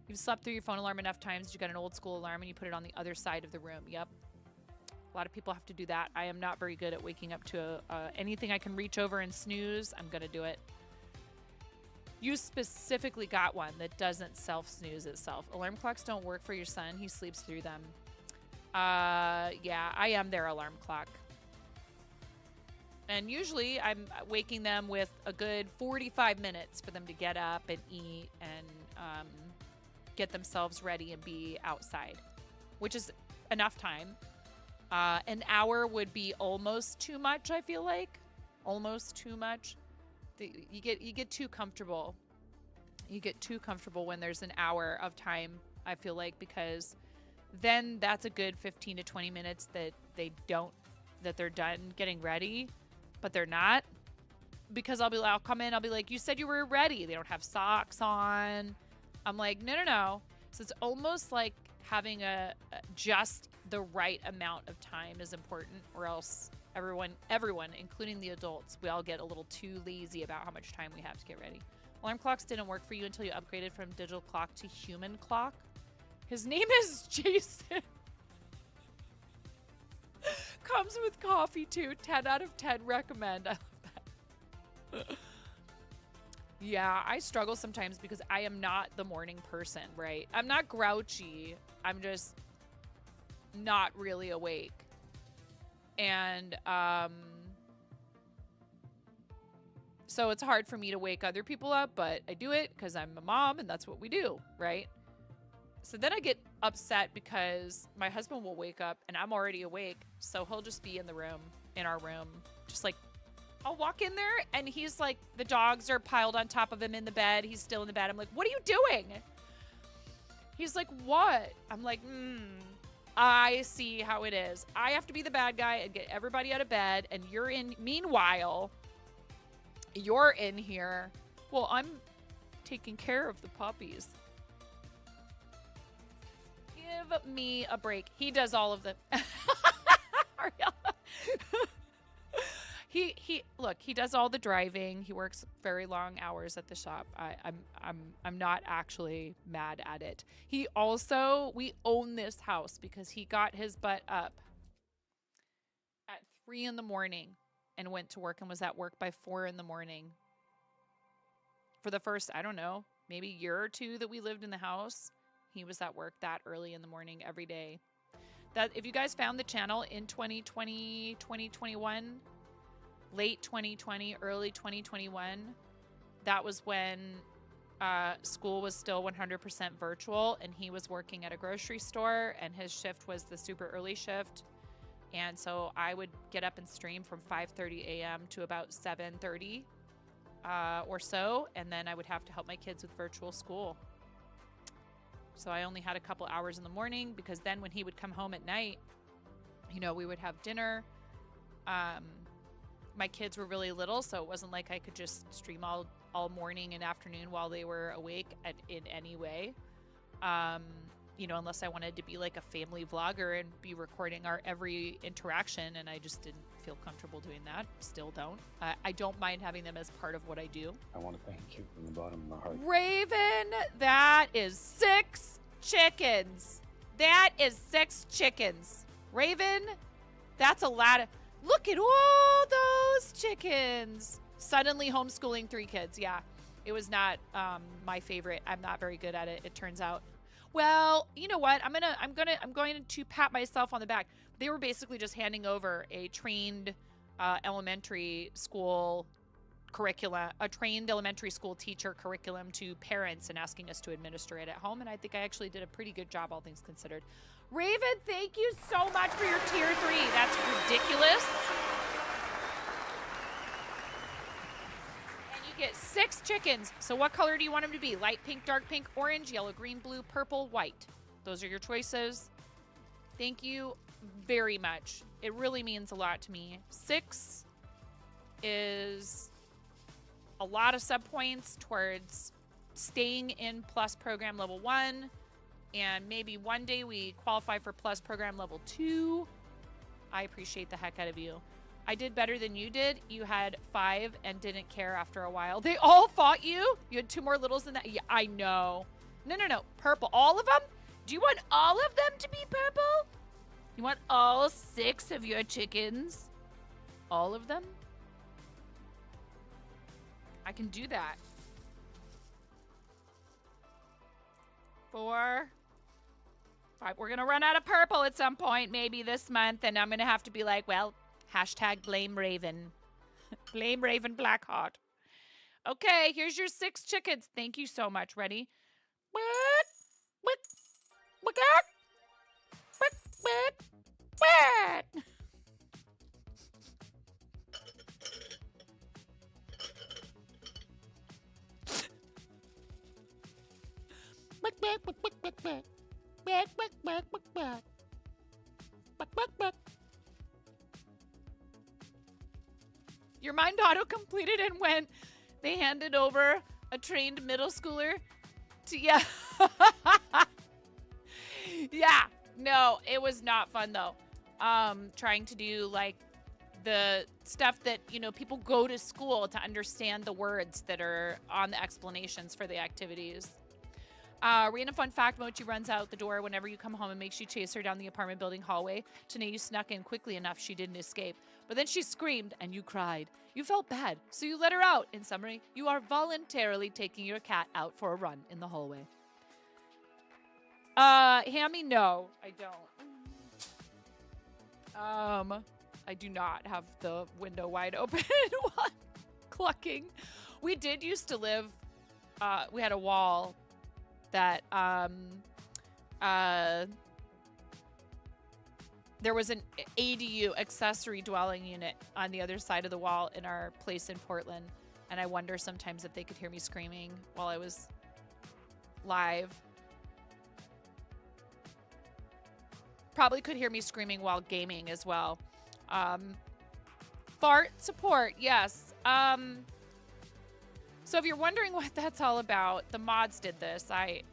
You've slept through your phone alarm enough times, you got an old school alarm and you put it on the other side of the room. Yep. A lot of people have to do that. I am not very good at waking up to anything I can reach over and snooze. I'm going to do it. You specifically got one that doesn't self-snooze itself. Alarm clocks don't work for your son. He sleeps through them. Yeah, I am their alarm clock. And usually I'm waking them with a good 45 minutes for them to get up and eat and get themselves ready and be outside, which is enough time. An hour would be almost too much, I feel like. Almost too much. You get too comfortable. You get too comfortable when there's an hour of time, I feel like, because then that's a good 15 to 20 minutes that they're done getting ready, but they're not. Because I'll come in, I'll be like, you said you were ready. They don't have socks on. I'm like, no. So it's almost like having just the right amount of time is important, or else everyone, including the adults, we all get a little too lazy about how much time we have to get ready. Alarm clocks didn't work for you until you upgraded from digital clock to human clock. His name is Jason. Comes with coffee too. 10 out of 10 recommend. I love that. Yeah, I struggle sometimes because I am not the morning person, right? I'm not grouchy. I'm just not really awake. And so it's hard for me to wake other people up, but I do it because I'm a mom and that's what we do, right? So then I get upset because my husband will wake up and I'm already awake. So he'll just be in our room, just like, I'll walk in there and he's like, the dogs are piled on top of him in the bed. He's still in the bed. I'm like, what are you doing? He's like, what? I'm like, I see how it is. I have to be the bad guy and get everybody out of bed. And meanwhile, you're in here. Well, I'm taking care of the puppies. Give me a break. He does all of the... He does all the driving. He works very long hours at the shop. I'm not actually mad at it. We own this house because he got his butt up at 3 in the morning and went to work and was at work by 4 in the morning for the first, I don't know, maybe year or two that we lived in the house, he was at work that early in the morning every day. That if you guys found the channel in 2020, 2021, late 2020, early 2021, that was when school was still 100% virtual, and he was working at a grocery store, and his shift was the super early shift. And so I would get up and stream from 5:30 a.m. to about 7:30 or so, and then I would have to help my kids with virtual school. So I only had a couple hours in the morning, because then when he would come home at night, you know, we would have dinner. My kids were really little, so it wasn't like I could just stream all morning and afternoon while they were awake in any way. You know, unless I wanted to be like a family vlogger and be recording our every interaction, and I just didn't feel comfortable doing that. Still don't. I don't mind having them as part of what I do. I want to thank you from the bottom of my heart. Raven, that is 6 chickens. That is 6 chickens. Raven, that's a lot of... Look at all those chickens. Suddenly homeschooling 3 kids. Yeah, it was not my favorite. I'm not very good at it, it turns out. Well, you know what? I'm going to pat myself on the back. They were basically just handing over a trained elementary school curriculum, a trained elementary school teacher curriculum to parents, and asking us to administer it at home. And I think I actually did a pretty good job, all things considered. Raven, thank you so much for your tier 3. That's ridiculous. Get 6 chickens. So what color do you want them to be? Light pink, dark pink, orange, yellow, green, blue, purple, white. Those are your choices. Thank you very much. It really means a lot to me. 6 is a lot of sub-points towards staying in plus program level 1. And maybe one day we qualify for plus program level 2. I appreciate the heck out of you. I did better than you did. You had 5 and didn't care after a while. They all fought you? You had 2 more littles than that? Yeah, I know. No. Purple. All of them? Do you want all of them to be purple? You want all 6 of your chickens? All of them? I can do that. 4, 5. We're going to run out of purple at some point, maybe this month, and I'm going to have to be like, well... Hashtag blame Raven. Blame Raven Blackheart. Okay, here's your 6 chickens. Thank you so much. Ready? Your mind auto-completed, and when they handed over a trained middle schooler to... Yeah. Yeah. No, it was not fun, though. Trying to do, like, the stuff that, you know, people go to school to understand the words that are on the explanations for the activities. Random fun fact, Mochi runs out the door whenever you come home and makes you chase her down the apartment building hallway. Today you snuck in quickly enough she didn't escape. But then she screamed and you cried. You felt bad, so you let her out. In summary, you are voluntarily taking your cat out for a run in the hallway. Hammy, no, I don't. I do not have the window wide open while I'm clucking. We did used to live, we had a wall that there was an ADU, accessory dwelling unit, on the other side of the wall in our place in Portland, and I wonder sometimes if they could hear me screaming while I was live. Probably could hear me screaming while gaming as well. Fart support, yes. So if you're wondering what that's all about, the mods did this. I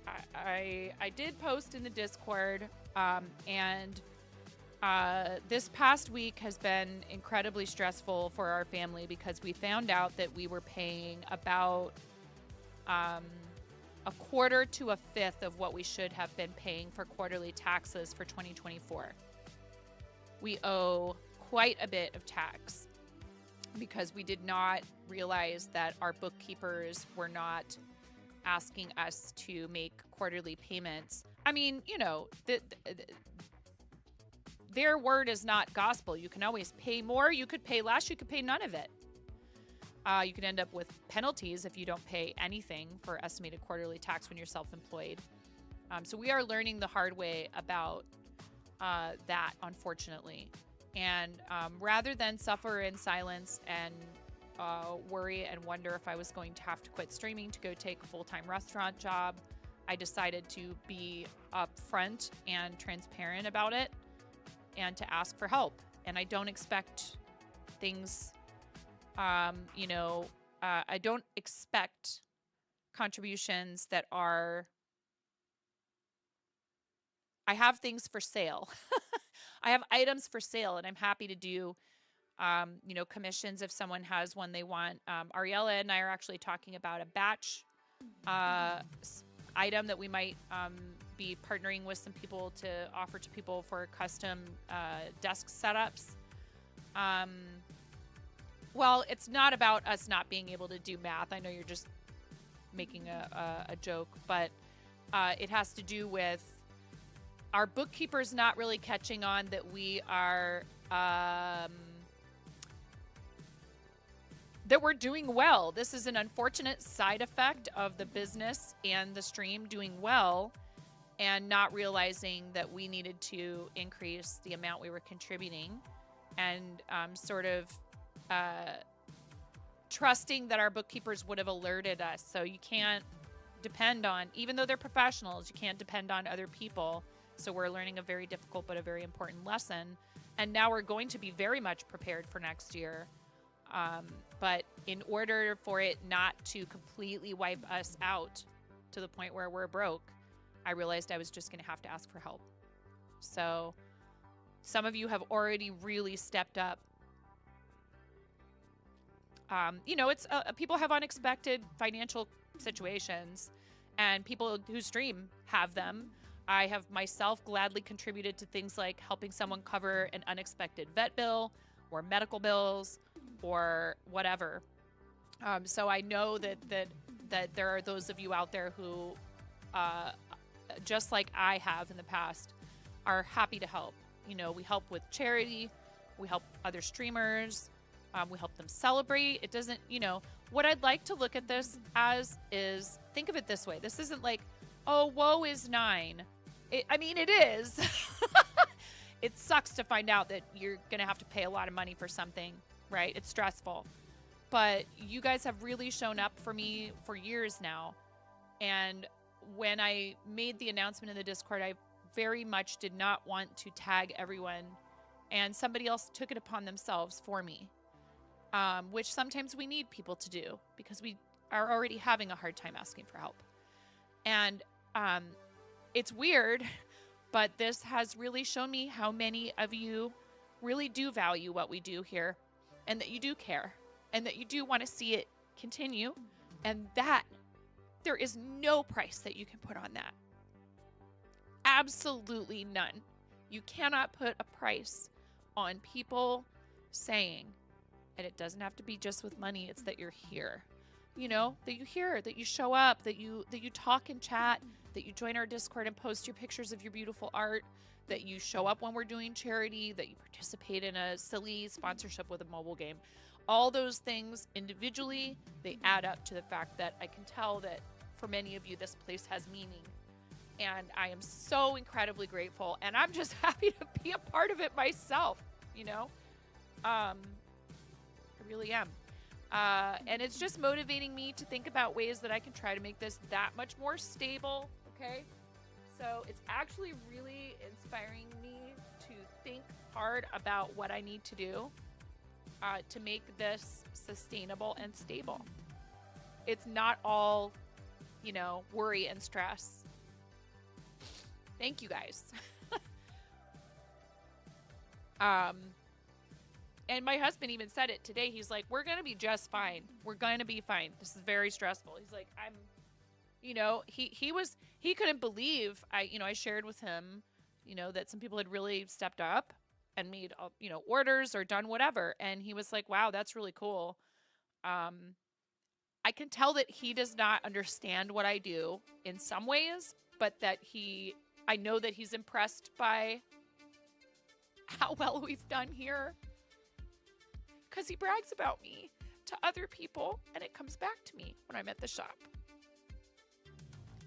did post in the Discord, and this past week has been incredibly stressful for our family because we found out that we were paying about a quarter to a fifth of what we should have been paying for quarterly taxes for 2024. We owe quite a bit of tax because we did not realize that our bookkeepers were not asking us to make quarterly payments. I mean, their word is not gospel. You can always pay more. You could pay less. You could pay none of it. You could end up with penalties if you don't pay anything for estimated quarterly tax when you're self-employed. So we are learning the hard way about that, unfortunately. And rather than suffer in silence and worry and wonder if I was going to have to quit streaming to go take a full-time restaurant job, I decided to be upfront and transparent about it and to ask for help. And I don't expect things, I don't expect contributions that are, I have things for sale. I have items for sale, and I'm happy to do, commissions if someone has one they want. Ariella and I are actually talking about a batch item that we might be partnering with some people to offer to people for custom desk setups. Well, it's not about us not being able to do math. I know you're just making a joke, but it has to do with our bookkeepers not really catching on that we are that we're doing well. This is an unfortunate side effect of the business and the stream doing well, and not realizing that we needed to increase the amount we were contributing, and sort of trusting that our bookkeepers would have alerted us. So you can't depend on, even though they're professionals, you can't depend on other people. So we're learning a very difficult but a very important lesson. And now we're going to be very much prepared for next year. But in order for it not to completely wipe us out to the point where we're broke, I realized I was just going to have to ask for help. So some of you have already really stepped up. It's people have unexpected financial situations, and people who stream have them. I have myself gladly contributed to things like helping someone cover an unexpected vet bill or medical bills or whatever. So I know that there are those of you out there who, just like I have in the past, are happy to help. We help with charity, we help other streamers, we help them celebrate. It doesn't, what I'd like to look at this as is, think of it this way. This isn't like, oh, woe is 9. It is. It sucks to find out that you're going to have to pay a lot of money for something, right? It's stressful. But you guys have really shown up for me for years now. And when I made the announcement in the Discord, I very much did not want to tag everyone. And somebody else took it upon themselves for me, which sometimes we need people to do because we are already having a hard time asking for help. And it's weird, but this has really shown me how many of you really do value what we do here, and that you do care, and that you do want to see it continue, and that there is no price that you can put on that. Absolutely none. You cannot put a price on people saying, and it doesn't have to be just with money, it's that you're here. That you hear, that you show up, that you talk and chat, that you join our Discord and post your pictures of your beautiful art, that you show up when we're doing charity, that you participate in a silly sponsorship with a mobile game. All those things individually, they add up to the fact that I can tell that for many of you, this place has meaning. And I am so incredibly grateful. And I'm just happy to be a part of it myself, I really am. And it's just motivating me to think about ways that I can try to make this that much more stable, okay? So it's actually really inspiring me to think hard about what I need to do to make this sustainable and stable. It's not all, worry and stress. Thank you guys. And my husband even said it today. He's like, we're going to be just fine. We're going to be fine. This is very stressful. He's like, he couldn't believe, I shared with him, that some people had really stepped up and made, orders or done whatever. And he was like, wow, that's really cool. I can tell that he does not understand what I do in some ways, but that I know that he's impressed by how well we've done here. Because he brags about me to other people, and it comes back to me when I'm at the shop.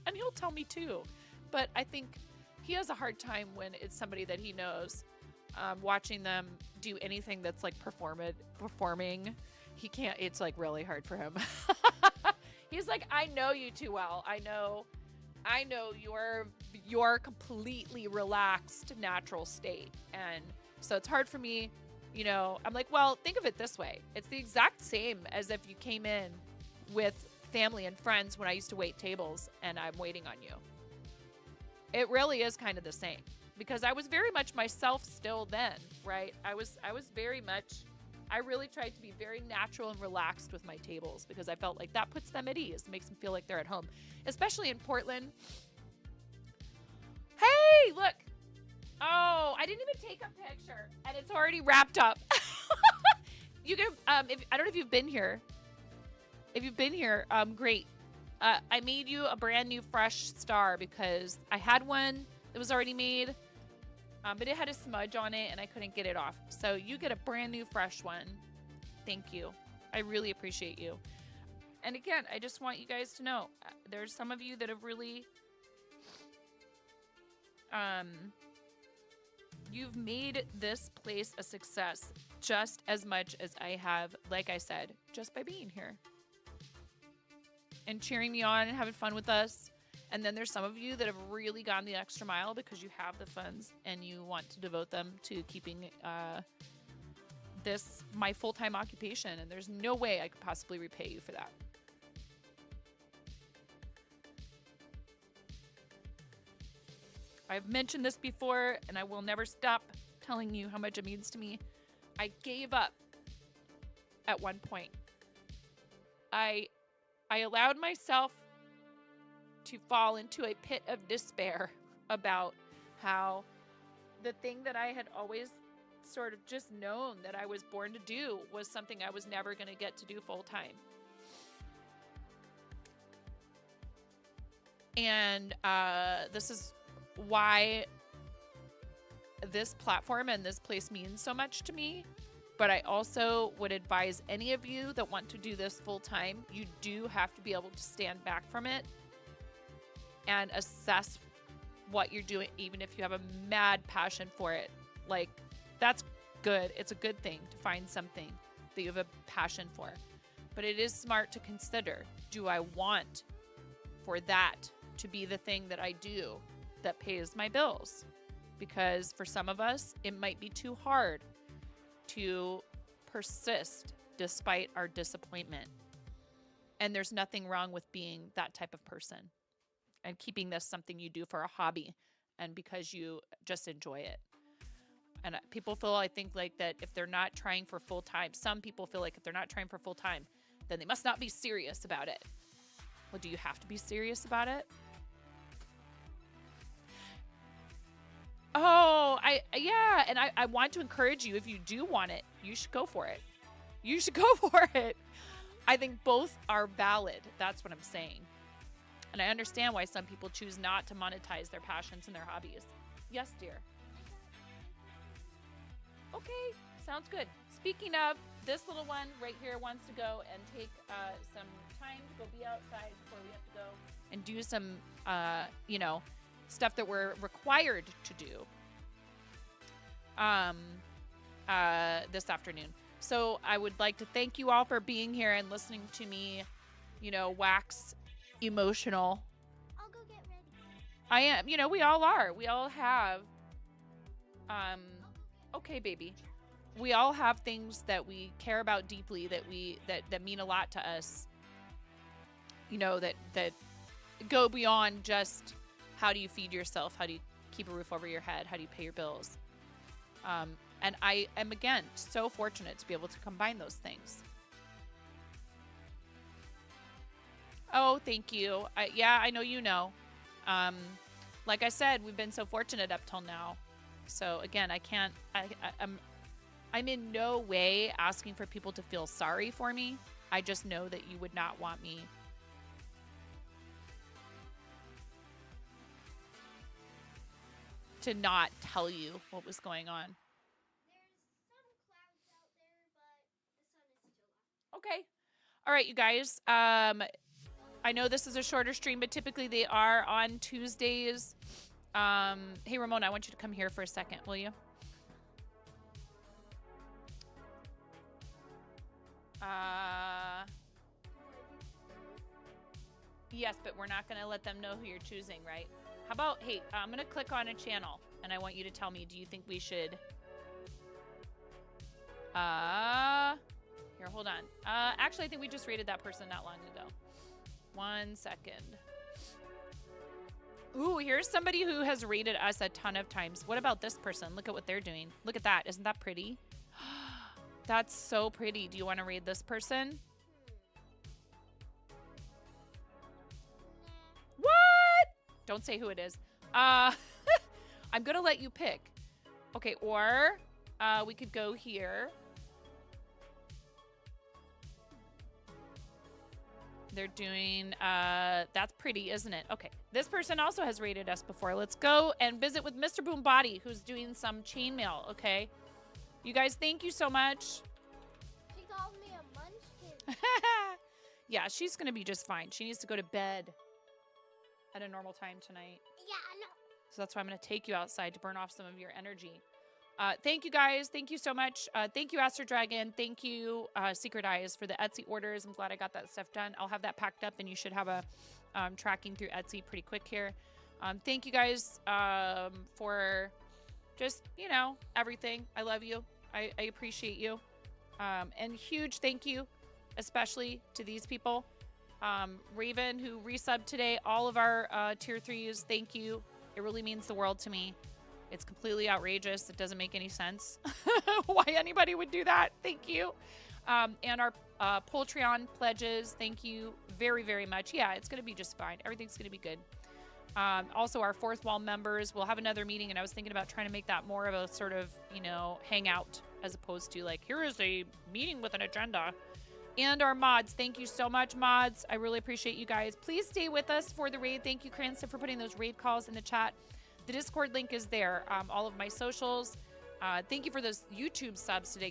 And he'll tell me too. But I think he has a hard time when it's somebody that he knows. Watching them do anything that's like performing, he can't, it's like really hard for him. He's like, I know you too well. I know your completely relaxed natural state. And so it's hard for me, you know, I'm like, well, think of it this way. It's the exact same as if you came in with family and friends when I used to wait tables and I'm waiting on you. It really is kind of the same because I was very much myself still then, right? I really tried to be very natural and relaxed with my tables because I felt like that puts them at ease, makes them feel like they're at home, especially in Portland. Hey, look. Oh, I didn't even take a picture and it's already wrapped up. You can, I don't know if you've been here. If you've been here, great. I made you a brand new fresh star because I had one that was already made, but it had a smudge on it and I couldn't get it off. So you get a brand new fresh one. Thank you. I really appreciate you. And again, I just want you guys to know, there's some of you that have really, you've made this place a success just as much as I have, like I said, just by being here and cheering me on and having fun with us. And then there's some of you that have really gone the extra mile because you have the funds and you want to devote them to keeping this my full-time occupation. And there's no way I could possibly repay you for that. I've mentioned this before and I will never stop telling you how much it means to me. I gave up at one point. I allowed myself to fall into a pit of despair about how the thing that I had always sort of just known that I was born to do was something I was never going to get to do full time. And this is why this platform and this place means so much to me. But I also would advise any of you that want to do this full time, you do have to be able to stand back from it and assess what you're doing, even if you have a mad passion for it. Like, that's good. It's a good thing to find something that you have a passion for. But it is smart to consider, do I want for that to be the thing that I do that pays my bills? Because for some of us, it might be too hard to persist despite our disappointment. And there's nothing wrong with being that type of person and keeping this something you do for a hobby and because you just enjoy it. And people feel, I think, like that if they're not trying for full time, some people feel like if they're not trying for full time, then they must not be serious about it. Well, do you have to be serious about it? Oh, yeah. And I want to encourage you, if you do want it, you should go for it. You should go for it. I think both are valid. That's what I'm saying. And I understand why some people choose not to monetize their passions and their hobbies. Yes, dear. Okay, sounds good. Speaking of, this little one right here wants to go and take some time to go be outside before we have to go and do some, stuff that we're required to do this afternoon. So I would like to thank you all for being here and listening to me, wax emotional. I'll go get ready. I am, we all are. We all have, okay, baby. We all have things that we care about deeply that mean a lot to us, that go beyond just how do you feed yourself? How do you keep a roof over your head? How do you pay your bills? And I am, again, so fortunate to be able to combine those things. Oh, thank you. I know you know. Like I said, we've been so fortunate up till now. So again, I'm in no way asking for people to feel sorry for me. I just know that you would not want me to not tell you what was going on. Okay. All right, you guys. I know this is a shorter stream, but typically they are on Tuesdays. Hey, Ramona, I want you to come here for a second, will you? Yes, but we're not going to let them know who you're choosing, right? How about, hey, I'm going to click on a channel, and I want you to tell me, do you think we should... Here, hold on. Actually, I think we just rated that person not long ago. 1 second. Ooh, here's somebody who has rated us a ton of times. What about this person? Look at what they're doing. Look at that. Isn't that pretty? That's so pretty. Do you want to raid this person? What? Don't say who it is. I'm going to let you pick. Okay, or we could go here. They're doing, that's pretty, isn't it? Okay, this person also has rated us before. Let's go and visit with Mr. Boombody, who's doing some chainmail, okay? You guys, thank you so much. She called me a munchkin. Yeah, she's going to be just fine. She needs to go to bed at a normal time tonight. Yeah, I know. So that's why I'm going to take you outside to burn off some of your energy. Thank you, guys. Thank you so much. Thank you, Aster Dragon. Thank you, Secret Eyes, for the Etsy orders. I'm glad I got that stuff done. I'll have that packed up, and you should have a tracking through Etsy pretty quick here. Thank you, guys, for just, you know, everything. I love you. I appreciate you. And huge thank you, especially to these people. Raven, who resubbed today, all of our tier 3s, thank you. It really means the world to me. It's completely outrageous. It doesn't make any sense why anybody would do that. Thank you. And our Poltreon pledges, thank you very, very much. Yeah, it's going to be just fine. Everything's going to be good. Also, our fourth wall members, we'll have another meeting, and I was thinking about trying to make that more of a sort of, you know, hangout as opposed to like, here is a meeting with an agenda. And our mods, thank you so much, mods. I really appreciate you guys. Please stay with us for the raid. Thank you, Cranston, for putting those raid calls in the chat. The Discord link is there. All of my socials. Thank you for those YouTube subs today.